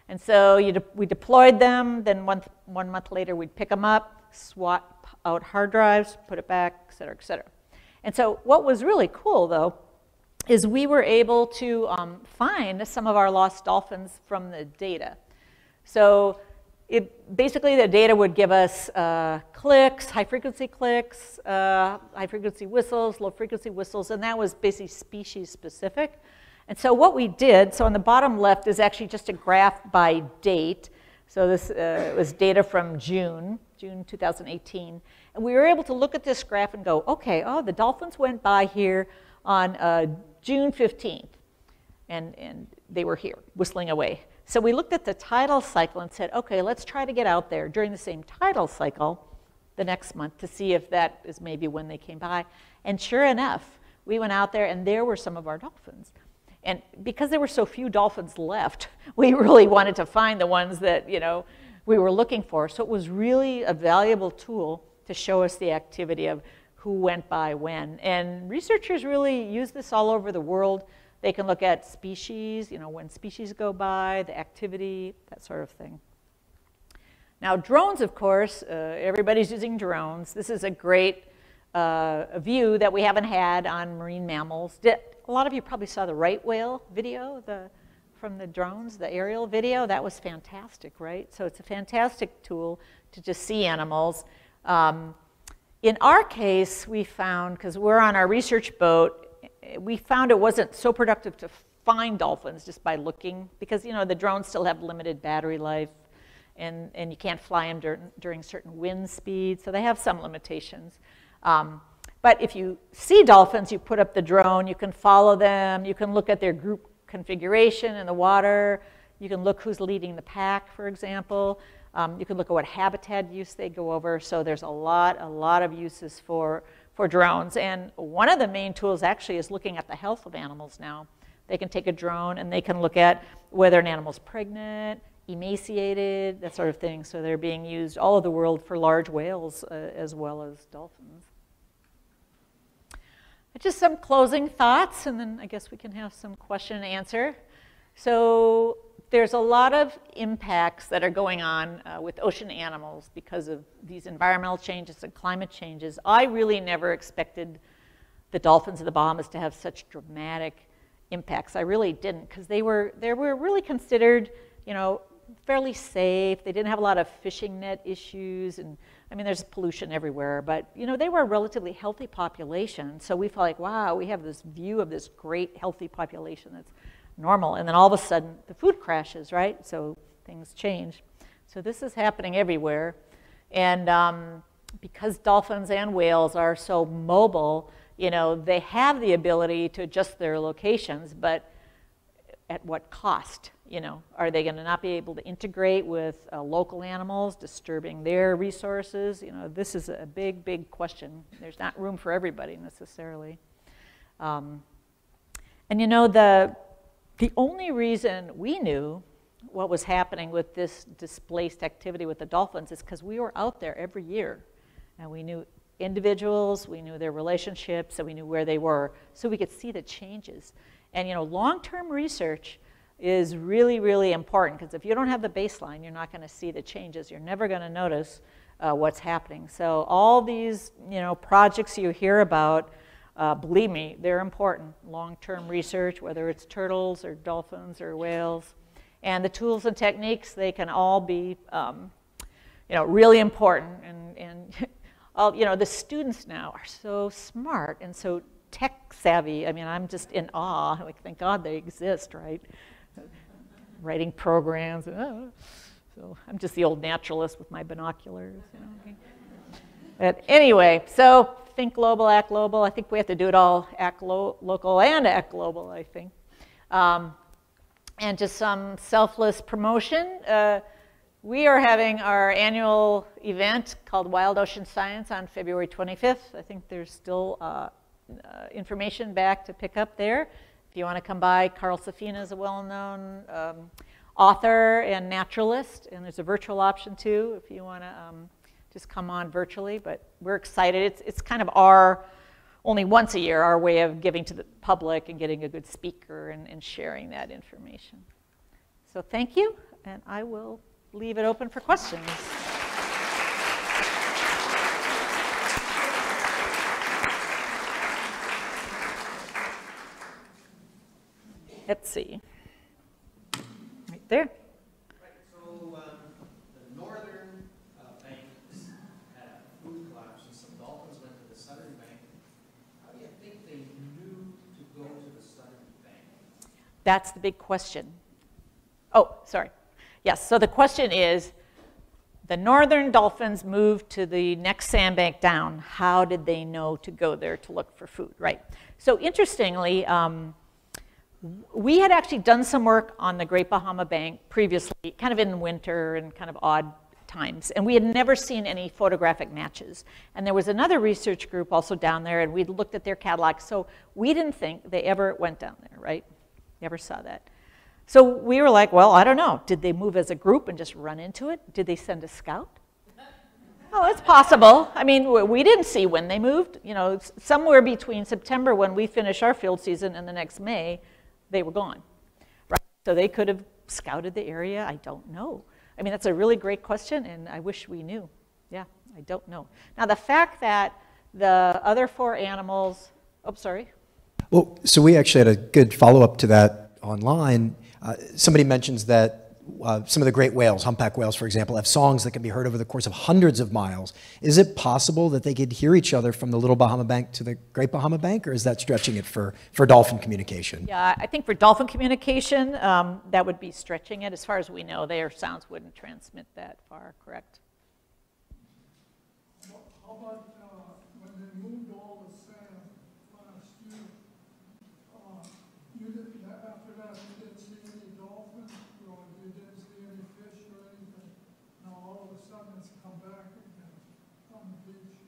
And so we deployed them, then one month later we'd pick them up, swap out hard drives, put it back, et cetera, et cetera. And so what was really cool, though, is we were able to find some of our lost dolphins from the data. So basically the data would give us clicks, high-frequency clicks, high-frequency whistles, low-frequency whistles, and that was basically species-specific. And so what we did, so on the bottom left is actually just a graph by date. So this was data from June June 2018. And we were able to look at this graph and go, okay, oh, the dolphins went by here on June 15th. And they were here, whistling away. So we looked at the tidal cycle and said, okay, let's try to get out there during the same tidal cycle the next month to see if that is maybe when they came by. And sure enough, we went out there and there were some of our dolphins. And because there were so few dolphins left, we really wanted to find the ones that, you know, we were looking for. So it was really a valuable tool to show us the activity of who went by when. And researchers really use this all over the world. They can look at species, you know, when species go by, the activity, that sort of thing. Now, drones, of course, everybody's using drones. This is a great view that we haven't had on marine mammals. A lot of you probably saw the right whale video from the drones, the aerial video. That was fantastic, right? So it's a fantastic tool to just see animals. In our case, we found, because we're on our research boat, we found it wasn't so productive to find dolphins just by looking, because, you know, the drones still have limited battery life, and you can't fly them during certain wind speeds, so they have some limitations. But if you see dolphins, you put up the drone, you can follow them, you can look at their group configuration in the water, you can look who's leading the pack, for example. You can look at what habitat use they go over, so there's a lot of uses for drones. And one of the main tools actually is looking at the health of animals now. They can take a drone and they can look at whether an animal's pregnant, emaciated, that sort of thing. So they're being used all over the world for large whales as well as dolphins. Just some closing thoughts, and then I guess we can have some question and answer. So there's a lot of impacts that are going on with ocean animals because of these environmental changes and climate changes. I really never expected the dolphins of the Bahamas to have such dramatic impacts. I really didn't, because they were really considered, you know, fairly safe. They didn't have a lot of fishing net issues, and I mean, there's pollution everywhere, but, you know, they were a relatively healthy population. So we felt like, wow, we have this view of this great healthy population that's normal. And then all of a sudden, the food crashes, right? So things change. So this is happening everywhere. And because dolphins and whales are so mobile, you know, they have the ability to adjust their locations, but at what cost? You know, are they going to not be able to integrate with local animals, disturbing their resources? You know, this is a big, big question. There's not room for everybody necessarily. And you know, the only reason we knew what was happening with this displaced activity with the dolphins is because we were out there every year, and we knew individuals, we knew their relationships, and we knew where they were, so we could see the changes. And you know, long-term research is really, really important, because if you don't have the baseline, you're not going to see the changes. You're never going to notice what's happening. So all these, you know, projects you hear about, believe me, they're important. Long-term research, whether it's turtles or dolphins or whales, and the tools and techniques, they can all be, you know, really important. And all, you know, the students now are so smart and so tech savvy. I mean, I'm just in awe. Like, thank God they exist, right? Writing programs. So I'm just the old naturalist with my binoculars. You know? But anyway, so think global, act global. I think we have to do it all, act local and act global, I think. And just some selfless promotion. We are having our annual event called Wild Ocean Science on February 25th. I think there's still information back to pick up there. If you want to come by, Carl Safina is a well-known author and naturalist, and there's a virtual option too if you want to just come on virtually. But we're excited. It's kind of our, only once a year, our way of giving to the public and getting a good speaker and sharing that information. So thank you, and I will leave it open for questions. Let's see. Right there. Right, so the northern banks had a food collapse, and some dolphins went to the southern bank. How do you think they knew to go to the southern bank? That's the big question. Oh, sorry. Yes, so the question is, The northern dolphins moved to the next sandbank down. How did they know to go there to look for food, right? So interestingly, we had actually done some work on the Great Bahama Bank previously, kind of in winter and kind of odd times, and we had never seen any photographic matches. And there was another research group also down there, and we'd looked at their catalog, so we didn't think they ever went down there, right? Never saw that. So we were like, well, I don't know. Did they move as a group and just run into it? Did they send a scout? Oh, it's possible. I mean, we didn't see when they moved. You know, somewhere between September when we finish our field season and the next May, they were gone, right? So they could have scouted the area. I don't know. I mean, that's a really great question, and I wish we knew. Yeah, I don't know. Now, the fact that the other 4 animals, oh, sorry. Well, so we actually had a good follow-up to that online. Somebody mentions that some of the great whales, humpback whales, for example, have songs that can be heard over the course of hundreds of miles. Is it possible that they could hear each other from the Little Bahama Bank to the Great Bahama Bank, or is that stretching it for dolphin communication? Yeah, I think for dolphin communication, that would be stretching it. As far as we know, their sounds wouldn't transmit that far, correct? How about when they moved all the sand last year? After that, you didn't see any dolphins, or you didn't see any fish or anything. Now all of a sudden it's come back again on the beach.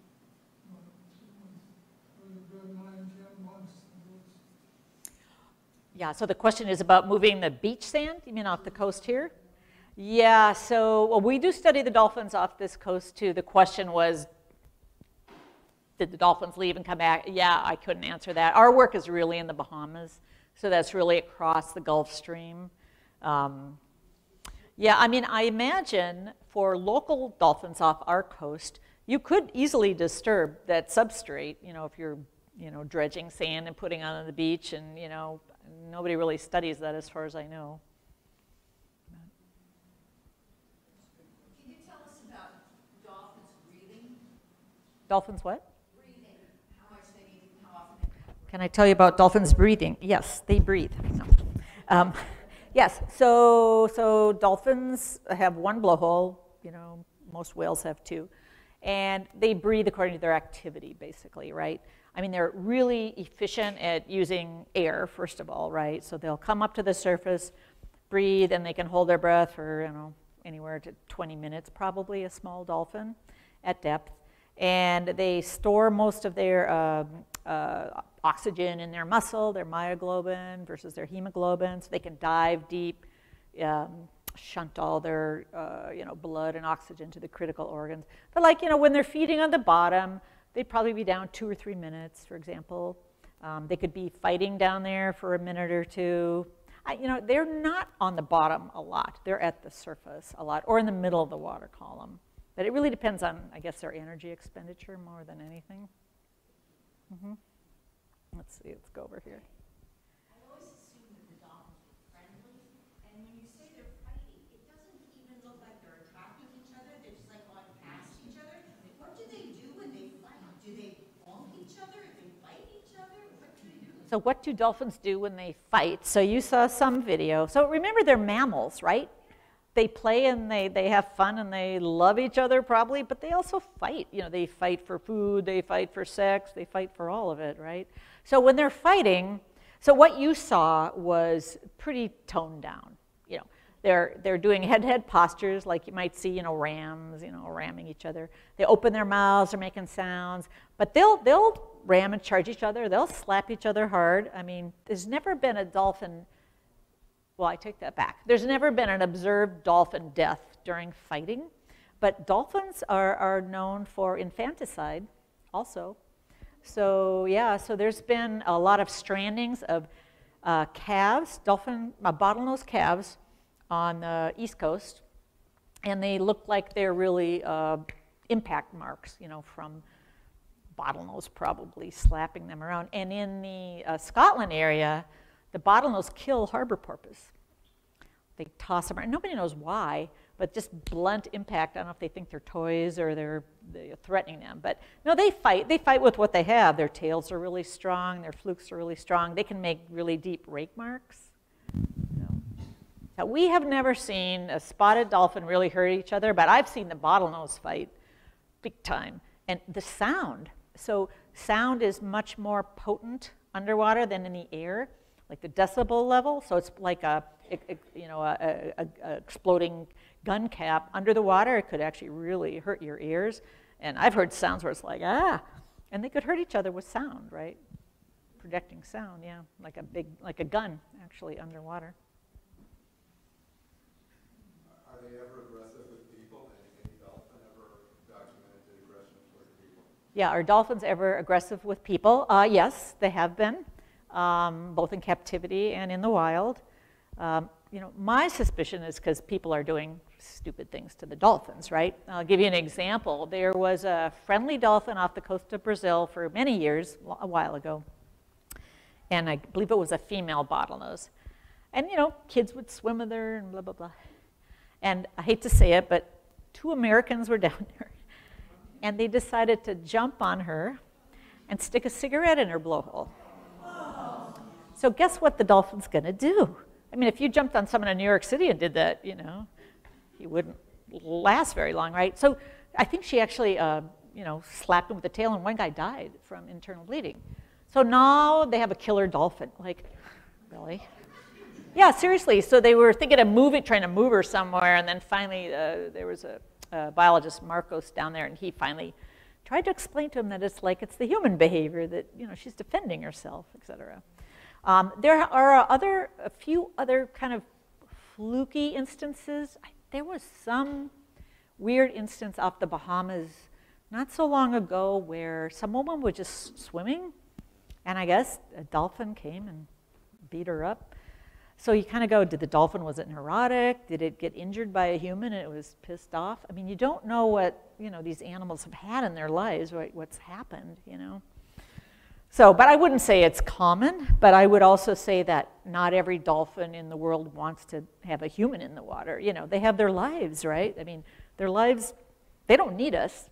It was a good 9-10 months. Yeah, so the question is about moving the beach sand, you mean off the coast here? Yeah, so well, we do study the dolphins off this coast too. The question was, did the dolphins leave and come back? Yeah, I couldn't answer that. Our work is really in the Bahamas, so that's really across the Gulf Stream. Yeah, I mean, I imagine for local dolphins off our coast, you could easily disturb that substrate, you know, if you're, you know, dredging sand and putting it on the beach, and, you know, nobody really studies that as far as I know. Can you tell us about dolphins breathing? Dolphins what? Breathing, how much they need, how often they breathe. Can I tell you about dolphins breathing? Yes, they breathe. No. Yes, so dolphins have one blowhole, you know, most whales have 2, and they breathe according to their activity, basically, right? I mean, they're really efficient at using air, first of all, right? So they'll come up to the surface, breathe, and they can hold their breath for, you know, anywhere to 20 minutes, probably, a small dolphin at depth. And they store most of their oxygen in their muscle, their myoglobin versus their hemoglobin, so they can dive deep, shunt all their you know, blood and oxygen to the critical organs. But like, you know, when they're feeding on the bottom, they'd probably be down 2 or 3 minutes, for example. They could be fighting down there for a minute or 2. You know, they're not on the bottom a lot. They're at the surface a lot, or in the middle of the water column. But it really depends on, I guess, their energy expenditure more than anything. Let's see, let's go over here. I always assume that the dolphins are friendly, and when you say they're fighting, it doesn't even look like they're attacking each other. They're just like going past each other. What do they do when they fight? Do they bonk each other? Do they fight each other? What do they do? So what do dolphins do when they fight? So you saw some video. So remember, they're mammals, right? They play and they have fun and they love each other probably, but they also fight. You know, they fight for food, they fight for sex, they fight for all of it, right? So when they're fighting, so what you saw was pretty toned down. You know, they're doing head-to-head postures like you might see, you know, rams, you know, ramming each other. They open their mouths, they're making sounds, but they'll ram and charge each other. They'll slap each other hard. I mean, there's never been a dolphin. Well, I take that back. There's never been an observed dolphin death during fighting, but dolphins are known for infanticide also. So yeah, so there's been a lot of strandings of calves, dolphin bottlenose calves on the East Coast, and they look like they're really impact marks, you know, from bottlenose probably slapping them around. And in the Scotland area, the bottlenose kill harbor porpoise. They toss them around. Nobody knows why, but just blunt impact. I don't know if they think they're toys or they're threatening them. But no, they fight. They fight with what they have. Their tails are really strong. Their flukes are really strong. They can make really deep rake marks. You know. Now, we have never seen a spotted dolphin really hurt each other, but I've seen the bottlenose fight big time. And the sound, so sound is much more potent underwater than in the air, like the decibel level. So it's like a exploding gun cap under the water. It could actually really hurt your ears. And I've heard sounds where it's like, ah, and they could hurt each other with sound, right? Projecting sound, yeah, like a gun actually underwater. Are they ever aggressive with people? Any dolphin ever documented aggression toward people? Yeah, are dolphins ever aggressive with people? Yes, they have been, both in captivity and in the wild. My suspicion is because people are doing stupid things to the dolphins, right? I'll give you an example. There was a friendly dolphin off the coast of Brazil for many years, a while ago, and I believe it was a female bottlenose. And, kids would swim with her and blah, blah, blah. And I hate to say it, but 2 Americans were down there, and they decided to jump on her and stick a cigarette in her blowhole. So guess what the dolphin's going to do? I mean, if you jumped on someone in New York City and did that, you wouldn't last very long, right? So I think she actually, slapped him with the tail, and one guy died from internal bleeding. So now they have a killer dolphin. Like, really? Yeah, seriously. So they were thinking of trying to move her somewhere, and then finally there was a biologist, Marcos, down there, and he finally tried to explain to him that it's the human behavior, that she's defending herself, etc. There are a few other kind of fluky instances. There was some weird instance off the Bahamas not so long ago where some woman was just swimming, and I guess a dolphin came and beat her up. So you kind of go, was it neurotic? Did it get injured by a human and it was pissed off? I mean, you don't know what, these animals have had in their lives, right? What's happened, So, but I wouldn't say it's common, but I would also say that not every dolphin in the world wants to have a human in the water. They have their lives, right? I mean, their lives, they don't need us,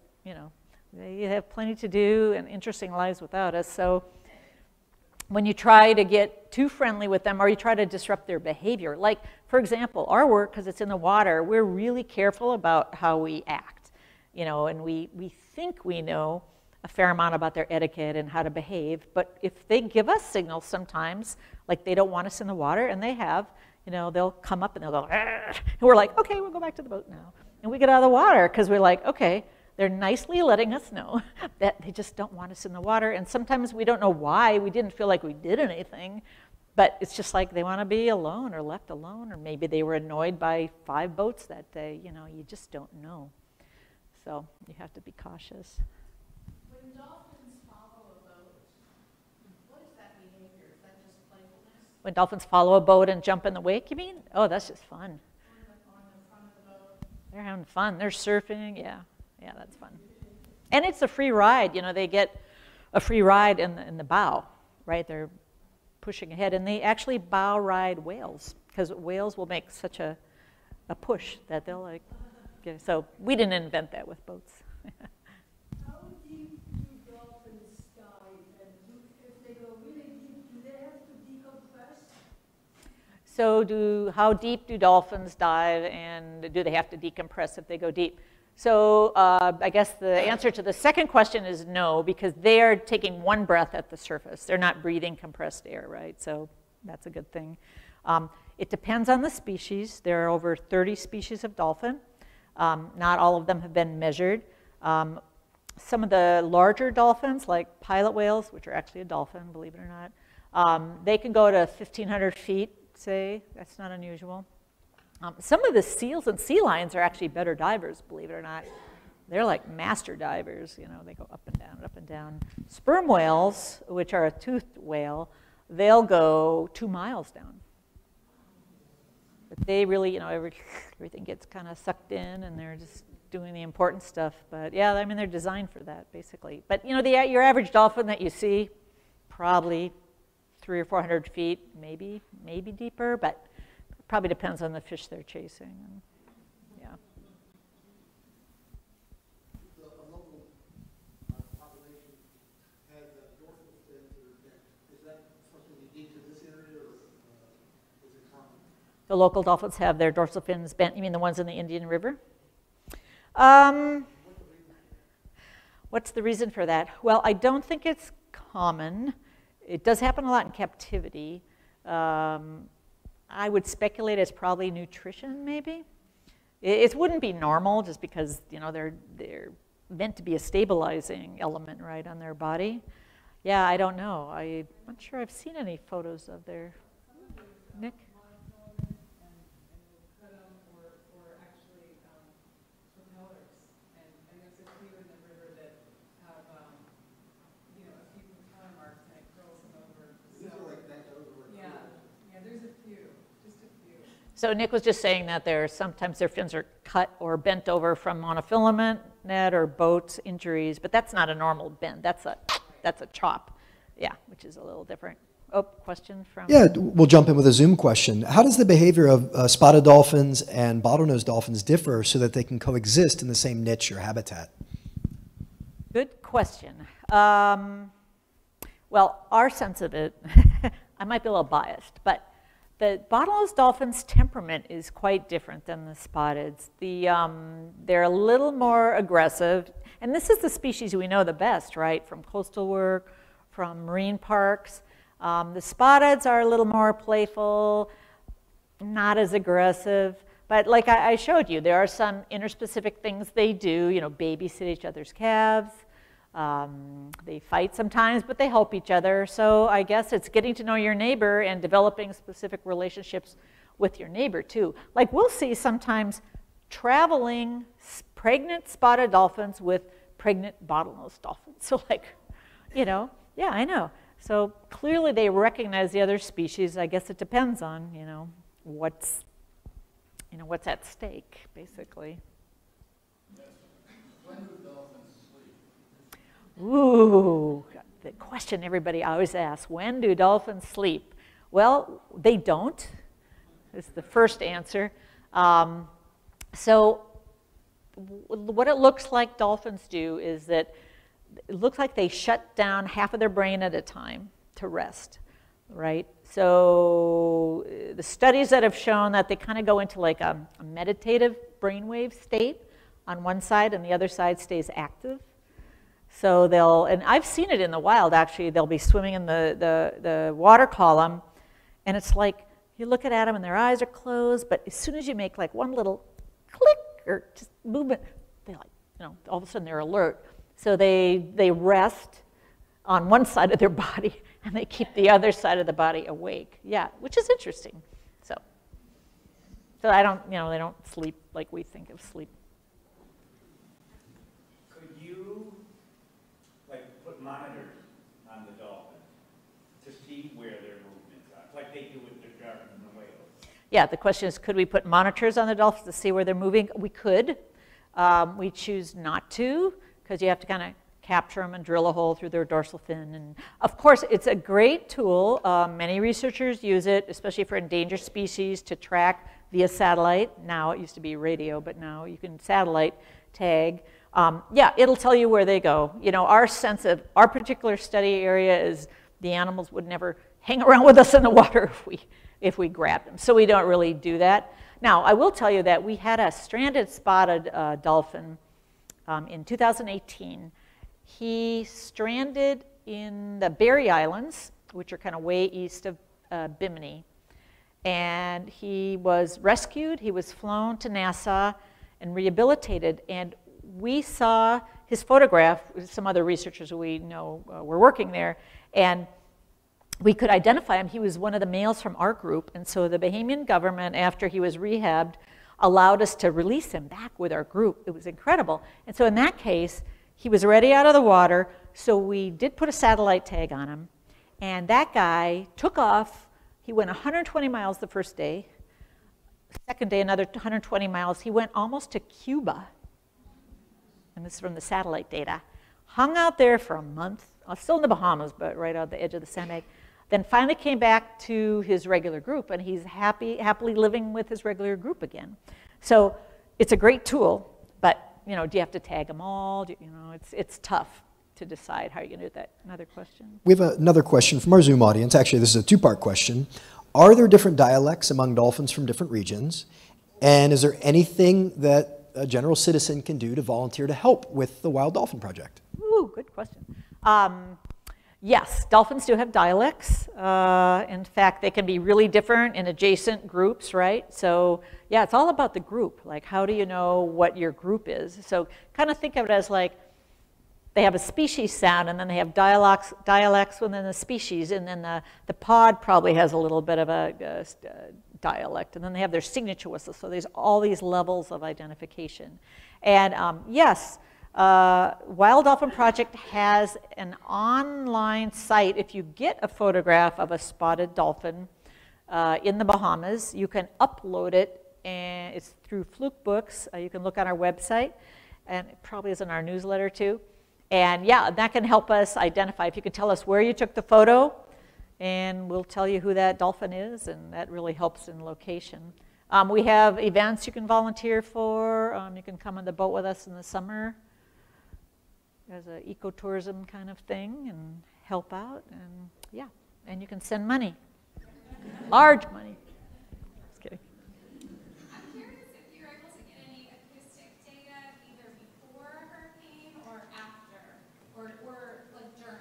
They have plenty to do and interesting lives without us. So when you try to get too friendly with them or you try to disrupt their behavior, like, for example, our work, because it's in the water, we're really careful about how we act, and we think we know a fair amount about their etiquette and how to behave, but if they give us signals sometimes, like they don't want us in the water, and they have, they'll come up and they'll go, and we're like, okay, we'll go back to the boat now. And we get out of the water because we're like, okay, they're nicely letting us know that they just don't want us in the water, and sometimes we don't know why. We didn't feel like we did anything, but it's just like they want to be alone or left alone, or maybe they were annoyed by 5 boats that day. You just don't know. So you have to be cautious. When dolphins follow a boat, what is that behavior? Is that just playfulness? When dolphins follow a boat and jump in the wake, you mean? Oh, that's just fun. On the front of the boat? They're having fun. They're surfing. Yeah, that's fun. And it's a free ride. They get a free ride in the bow, right? They're pushing ahead, and they actually bow ride whales because whales will make such a push that they'll so we didn't invent that with boats. How deep do dolphins dive? And if they go really deep, do they have to decompress? So how deep do dolphins dive, and do they have to decompress if they go deep? So I guess the answer to the second question is no, because they are taking one breath at the surface. They're not breathing compressed air, right? So that's a good thing. It depends on the species. There are over 30 species of dolphin. Not all of them have been measured. Some of the larger dolphins, like pilot whales, which are actually a dolphin, believe it or not, they can go to 1,500 feet, say. That's not unusual. Some of the seals and sea lions are actually better divers, believe it or not. They're like master divers. They go up and down, up and down. Sperm whales, which are a toothed whale, they'll go 2 miles down. But they really, everything gets kind of sucked in, and they're just doing the important stuff. But yeah, I mean, they're designed for that, basically. But your average dolphin that you see, probably 300 or 400 feet, maybe deeper, but it probably depends on the fish they're chasing. And, yeah. A local population had dorsal fins that are dead. Is that something unique to this area, or is it common? The local dolphins have their dorsal fins bent. You mean the ones in the Indian River? What's the reason for that? Well, I don't think it's common. It does happen a lot in captivity. I would speculate it's probably nutrition, maybe. It wouldn't be normal just because, you know, they're meant to be a stabilizing element, right, on their body. Yeah, I don't know. I'm not sure I've seen any photos of their, Nick? So Nick was just saying that sometimes their fins are cut or bent over from monofilament net or boat injuries, but that's not a normal bend. That's a chop, yeah, which is a little different. Oh, question from? Yeah, we'll jump in with a Zoom question. How does the behavior of spotted dolphins and bottlenose dolphins differ so that they can coexist in the same niche or habitat? Good question. Well, our sense of it, I might be a little biased, but the bottlenose dolphin's temperament is quite different than the spotted's. They're a little more aggressive, and this is the species we know the best, right? From coastal work, from marine parks. The spotted's are a little more playful, not as aggressive, but like I showed you, there are some interspecific things they do, you know, babysit each other's calves. They fight sometimes, but they help each other. So I guess it's getting to know your neighbor and developing specific relationships with your neighbor too. Like we'll see sometimes traveling pregnant spotted dolphins with pregnant bottlenose dolphins. So like, you know, yeah, I know. So clearly they recognize the other species. I guess it depends on, you know, what's at stake, basically. When do dolphins sleep? Ooh, the question everybody always asks, when do dolphins sleep? Well, they don't, is the first answer. So what it looks like dolphins do is that it looks like they shut down half of their brain at a time to rest, right? So the studies that have shown that they kind of go into like a meditative brainwave state on one side and the other side stays active. So they'll, and I've seen it in the wild actually, they'll be swimming in the water column and it's like you look at them and their eyes are closed, but as soon as you make like one little click or just movement, they like, you know, all of a sudden they're alert. So they rest on one side of their body and they keep the other side of the body awake. Yeah, which is interesting. So I don't, you know, they don't sleep like we think of sleep. Could you like put monitors on the dolphins to see where their movements are, like they do with the sharks and the whales? Yeah, the question is, could we put monitors on the dolphins to see where they're moving? We could. We choose not to, because you have to kind of capture them and drill a hole through their dorsal fin. And of course, it's a great tool. Many researchers use it, especially for endangered species, to track via satellite. Now, it used to be radio, but now you can satellite tag. Yeah, it'll tell you where they go. You know, our sense of our particular study area is the animals would never hang around with us in the water if we grabbed them. So we don't really do that. Now, I will tell you that we had a stranded spotted dolphin in 2018. He stranded in the Berry Islands, which are kind of way east of Bimini. And he was rescued. He was flown to Nassau and rehabilitated. And we saw his photograph with some other researchers we know were working there. And we could identify him. He was one of the males from our group. And so the Bahamian government, after he was rehabbed, allowed us to release him back with our group. It was incredible. And so in that case, he was already out of the water. So we did put a satellite tag on him. And that guy took off. He went 120 miles the first day. Second day, another 120 miles. He went almost to Cuba. And this is from the satellite data. Hung out there for a month. Still in the Bahamas, but right on the edge of the sandbag. Then finally came back to his regular group, and he's happily living with his regular group again. So it's a great tool, but you know, do you have to tag them all? You know, it's tough to decide how you're going to do that. Another question? We have another question from our Zoom audience. Actually, this is a two-part question. Are there different dialects among dolphins from different regions? And is there anything that a general citizen can do to volunteer to help with the Wild Dolphin Project? Ooh, good question. Yes, dolphins do have dialects. In fact, they can be really different in adjacent groups, right? So yeah, it's all about the group. Like, how do you know what your group is? So kind of think of it as like, they have a species sound, and then they have dialects within the species, and then the pod probably has a little bit of a dialect, and then they have their signature whistle. So there's all these levels of identification. And yes, Wild Dolphin Project has an online site. If you get a photograph of a spotted dolphin in the Bahamas, you can upload it, and it's through Fluke Books. You can look on our website, and it probably is in our newsletter too. And yeah, that can help us identify. If you could tell us where you took the photo, and we'll tell you who that dolphin is, and that really helps in location. We have events you can volunteer for. You can come on the boat with us in the summer as an ecotourism kind of thing and help out. And yeah, and you can send money, large money. Just kidding. I'm curious if you're able to get any acoustic data either before a hurricane or after, or like during.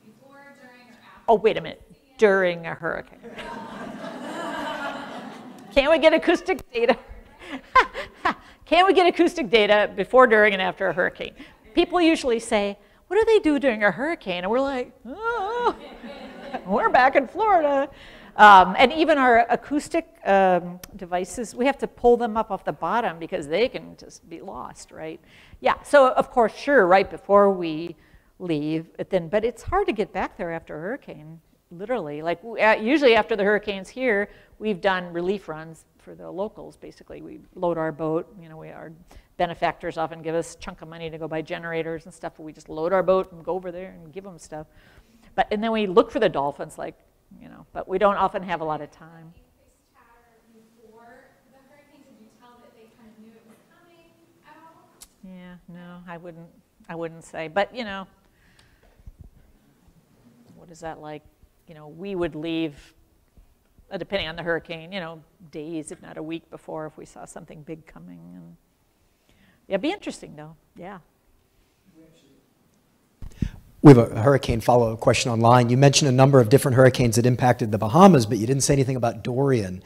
Before, during, or after. Oh, wait a minute. During a hurricane. Can we get acoustic data? Can we get acoustic data before, during, and after a hurricane? People usually say, what do they do during a hurricane? And we're like, oh, we're back in Florida. And even our acoustic devices, we have to pull them up off the bottom because they can just be lost, right? Yeah, so of course, sure, right before we leave, but it's hard to get back there after a hurricane, literally. Like usually after the hurricanes here, we've done relief runs for the locals, basically. We load our boat, you know, our benefactors often give us a chunk of money to go buy generators and stuff, but we just load our boat and go over there and give them stuff. And then we look for the dolphins, like, you know, but we don't often have a lot of time. Before the hurricane, could you tell that they kind of knew it was coming at all? Yeah, no, I wouldn't say, but you know, what is that like? You know, we would leave, depending on the hurricane, you know, days, if not a week before, if we saw something big coming. And yeah, it'd be interesting though, yeah. We have a hurricane follow-up question online. You mentioned a number of different hurricanes that impacted the Bahamas, but you didn't say anything about Dorian.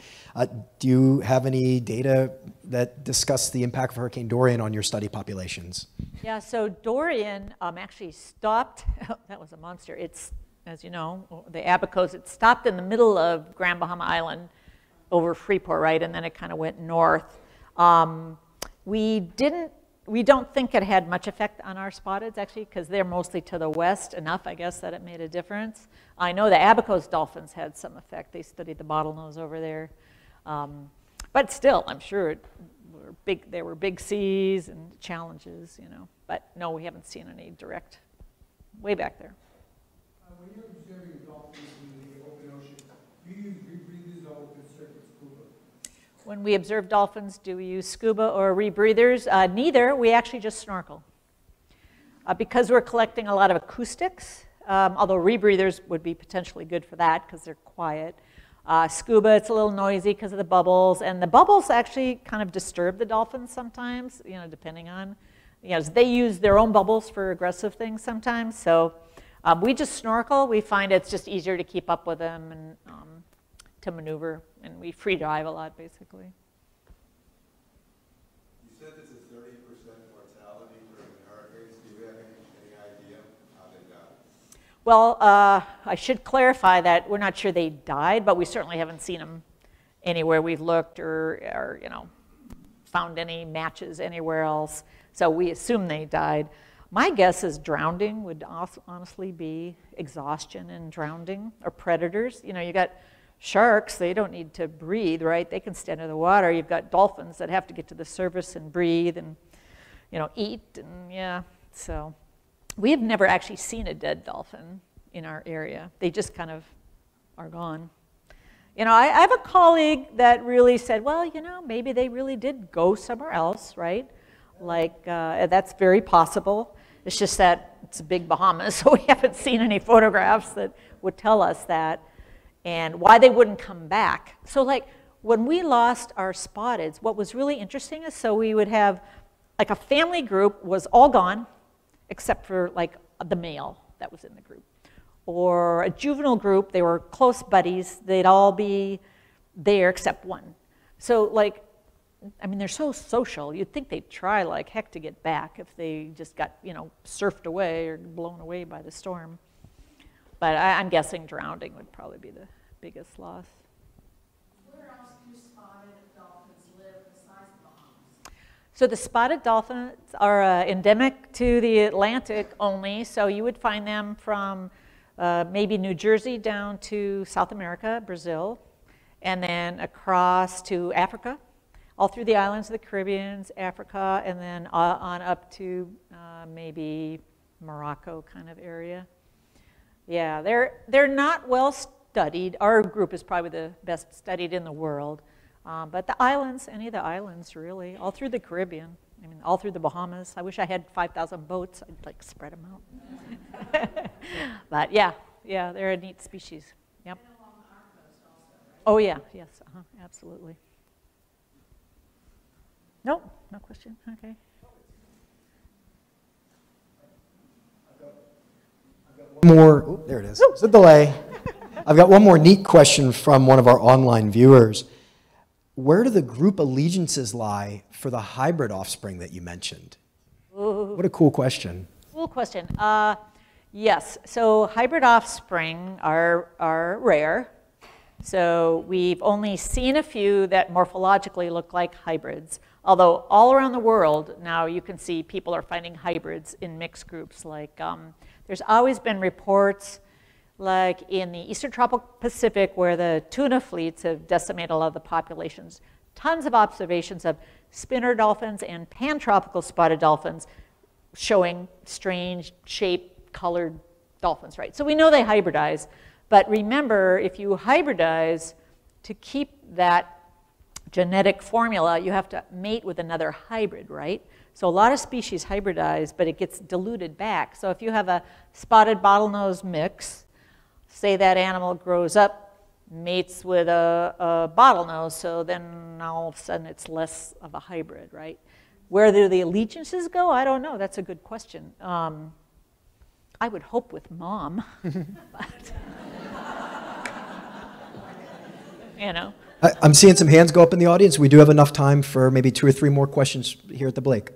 Do you have any data that discuss the impact of Hurricane Dorian on your study populations? Yeah, so Dorian actually stopped, that was a monster. It's, as you know, the Abacos, it stopped in the middle of Grand Bahama Island over Freeport, right? And then it kind of went north. We don't think it had much effect on our spotteds, actually, because they're mostly to the west enough, I guess, that it made a difference. I know the Abacos dolphins had some effect. They studied the bottlenose over there. But still, I'm sure there were big seas and challenges, you know. But no, we haven't seen any direct way back there. When you're observing dolphins in the open ocean, do you use rebreathers or open circuit scuba? When we observe dolphins, do we use scuba or rebreathers? Neither. We actually just snorkel. Because we're collecting a lot of acoustics, although rebreathers would be potentially good for that because they're quiet. Scuba, it's a little noisy because of the bubbles, and the bubbles actually kind of disturb the dolphins sometimes, you know, depending on, you know, they use their own bubbles for aggressive things sometimes. So we just snorkel. We find it's just easier to keep up with them and to maneuver, and we free dive a lot, basically. You said this is 30% mortality during the hurricanes. Do you have any idea how they died? Well, I should clarify that we're not sure they died, but we certainly haven't seen them anywhere we've looked or you know, found any matches anywhere else. So we assume they died. My guess is drowning would honestly be exhaustion and drowning, or predators. You know, you got sharks, they don't need to breathe, right? They can stand in the water. You've got dolphins that have to get to the surface and breathe and, you know, eat, and yeah. So we have never actually seen a dead dolphin in our area. They just kind of are gone. You know, I have a colleague that really said, well, you know, maybe they really did go somewhere else, right? Like, that's very possible. It's just that it's a big Bahamas, so we haven't seen any photographs that would tell us that. and why they wouldn't come back. So like when we lost our spotteds, what was really interesting is so we would have like a family group was all gone except for like the male that was in the group. Or a juvenile group, they were close buddies, they'd all be there except one. So like, I mean, they're so social, you'd think they'd try like heck to get back if they just got, you know, surfed away or blown away by the storm. But I'm guessing drowning would probably be the biggest loss. Where else do spotted dolphins live besides the Bahamas? So the spotted dolphins are endemic to the Atlantic only, so you would find them from maybe New Jersey down to South America, Brazil, and then across to Africa, all through the islands of the Caribbean, Africa, and then on up to maybe Morocco kind of area. Yeah, they're not well studied. Our group is probably the best studied in the world. But the islands, any of the islands really, all through the Caribbean, I mean, all through the Bahamas. I wish I had 5,000 boats. I'd like spread them out. But yeah, they're a neat species. Yep. And along our coast also, right? Oh yeah, yes, absolutely. Nope, no question, okay. One more, oh, there it is. It's a delay. I've got one more neat question from one of our online viewers. Where do the group allegiances lie for the hybrid offspring that you mentioned? Ooh. What a cool question. Cool question. Yes, so hybrid offspring are rare. So we've only seen a few that morphologically look like hybrids. Although all around the world now you can see people are finding hybrids in mixed groups. Like there's always been reports like in the Eastern Tropical Pacific where the tuna fleets have decimated a lot of the populations. Tons of observations of spinner dolphins and pan-tropical spotted dolphins showing strange shaped, colored dolphins, right? So we know they hybridize, but remember, if you hybridize, to keep that genetic formula, you have to mate with another hybrid, right? So a lot of species hybridize, but it gets diluted back. So if you have a spotted bottlenose mix, say that animal grows up, mates with a bottlenose, so then all of a sudden it's less of a hybrid, right? Where do the allegiances go? I don't know. That's a good question. I would hope with mom, but, you know. I'm seeing some hands go up in the audience. We do have enough time for maybe 2 or 3 more questions here at the Blake. I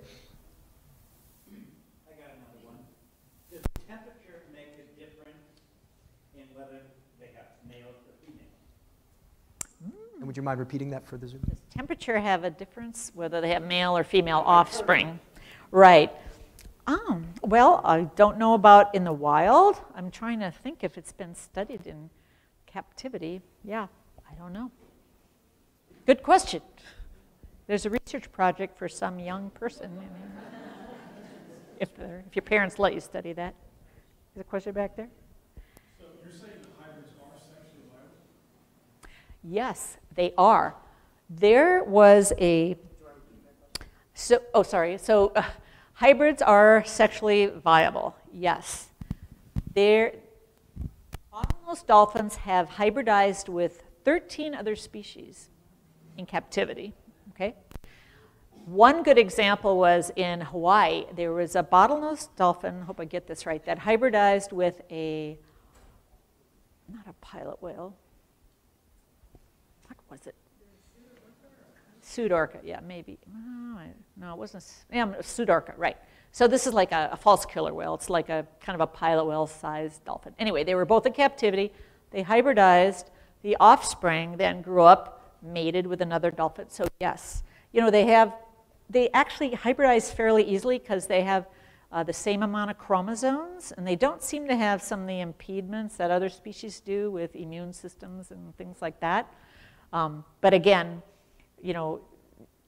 got another one. Does temperature make a difference in whether they have males or females? And would you mind repeating that for the Zoom? Does temperature have a difference whether they have male or female offspring? Right. Well, I don't know about in the wild. I'm trying to think if it's been studied in captivity. Yeah, I don't know. Good question. There's a research project for some young person. If your parents let you study that. Is a question back there? So you're saying the hybrids are sexually viable? Yes, they are. There was a, so hybrids are sexually viable, yes. Bottlenose dolphins have hybridized with 13 other species in captivity, okay? One good example was in Hawaii. There was a bottlenose dolphin, hope I get this right, that hybridized with a, not a pilot whale, what was it? Pseudorca, yeah, maybe. No, it wasn't, yeah, Pseudorca, right. So this is like a false killer whale. It's like a kind of a pilot whale-sized dolphin. Anyway, they were both in captivity. They hybridized. The offspring then grew up, mated with another dolphin. So yes, you know, they actually hybridize fairly easily because they have the same amount of chromosomes, and they don't seem to have some of the impediments that other species do with immune systems and things like that. But again, you know,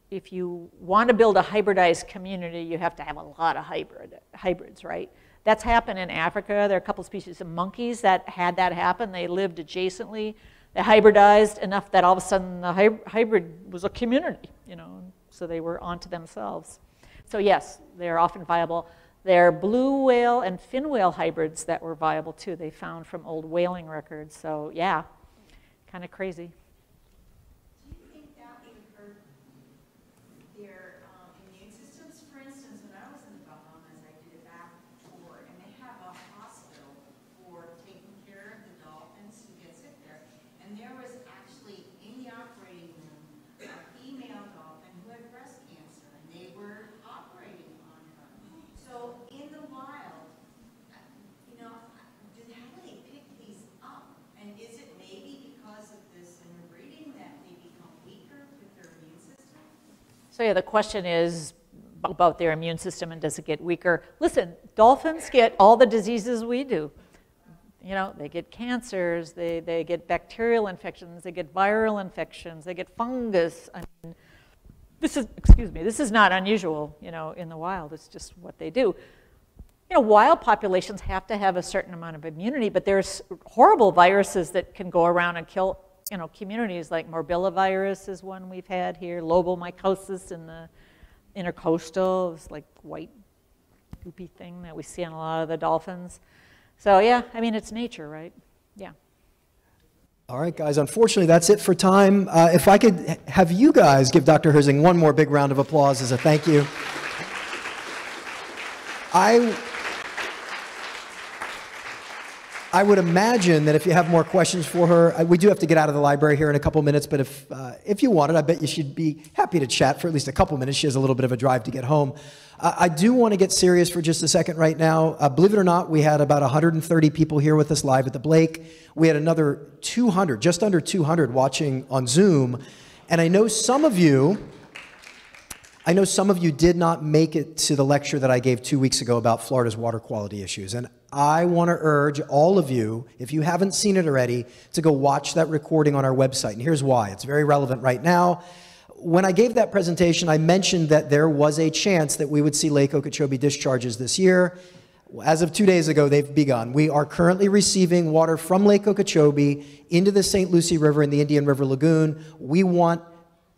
if you want to build a hybridized community, you have to have a lot of hybrids, right? That's happened in Africa. There are a couple species of monkeys that had that happen. They lived adjacently. They hybridized enough that all of a sudden the hybrid was a community, you know, so they were onto themselves. So yes, they're often viable. There are blue whale and fin whale hybrids that were viable too. They found from old whaling records. So yeah, kind of crazy. Do you think that would hurt their immune systems? For instance, when I was in the Bahamas, I did a back tour, and they have a hospital for taking care of the dolphins who get sick there. And there was actually, in the operating room, a female dolphin who had breast cancer, and they were operating on her. So in the wild, you know, how do they pick these up? And is it maybe because of this interbreeding that they become weaker with their immune system? So yeah, the question is about their immune system and does it get weaker? Listen, dolphins get all the diseases we do. You know, they get cancers, they get bacterial infections, they get viral infections, they get fungus. I mean, this is not unusual, you know, in the wild. It's just what they do. You know, wild populations have to have a certain amount of immunity, but there's horrible viruses that can go around and kill, you know, communities, like morbillivirus is one we've had here, lobomycosis in the intercoastal, it's like white goopy thing that we see on a lot of the dolphins. So yeah, I mean, it's nature, right? Yeah. All right, guys, unfortunately, that's it for time. If I could have you guys give Dr. Herzing one more big round of applause as a thank you. I would imagine that if you have more questions for her, we do have to get out of the library here in a couple minutes, but if you wanted, I bet you she'd be happy to chat for at least a couple minutes. She has a little bit of a drive to get home. I do want to get serious for just a second right now. Believe it or not, we had about 130 people here with us live at the Blake. We had another 200, just under 200 watching on Zoom. And I know some of you did not make it to the lecture that I gave 2 weeks ago about Florida's water quality issues. And I want to urge all of you, if you haven't seen it already, to go watch that recording on our website. And here's why. It's very relevant right now. When I gave that presentation, I mentioned that there was a chance that we would see Lake Okeechobee discharges this year. As of 2 days ago, they've begun. We are currently receiving water from Lake Okeechobee into the St. Lucie River and the Indian River Lagoon. We want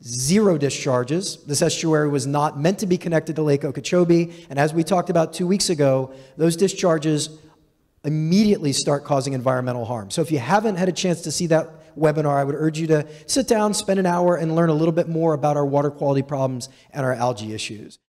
0 discharges. This estuary was not meant to be connected to Lake Okeechobee, and as we talked about 2 weeks ago, those discharges immediately start causing environmental harm. So if you haven't had a chance to see that webinar, I would urge you to sit down, spend an hour, and learn a little bit more about our water quality problems and our algae issues.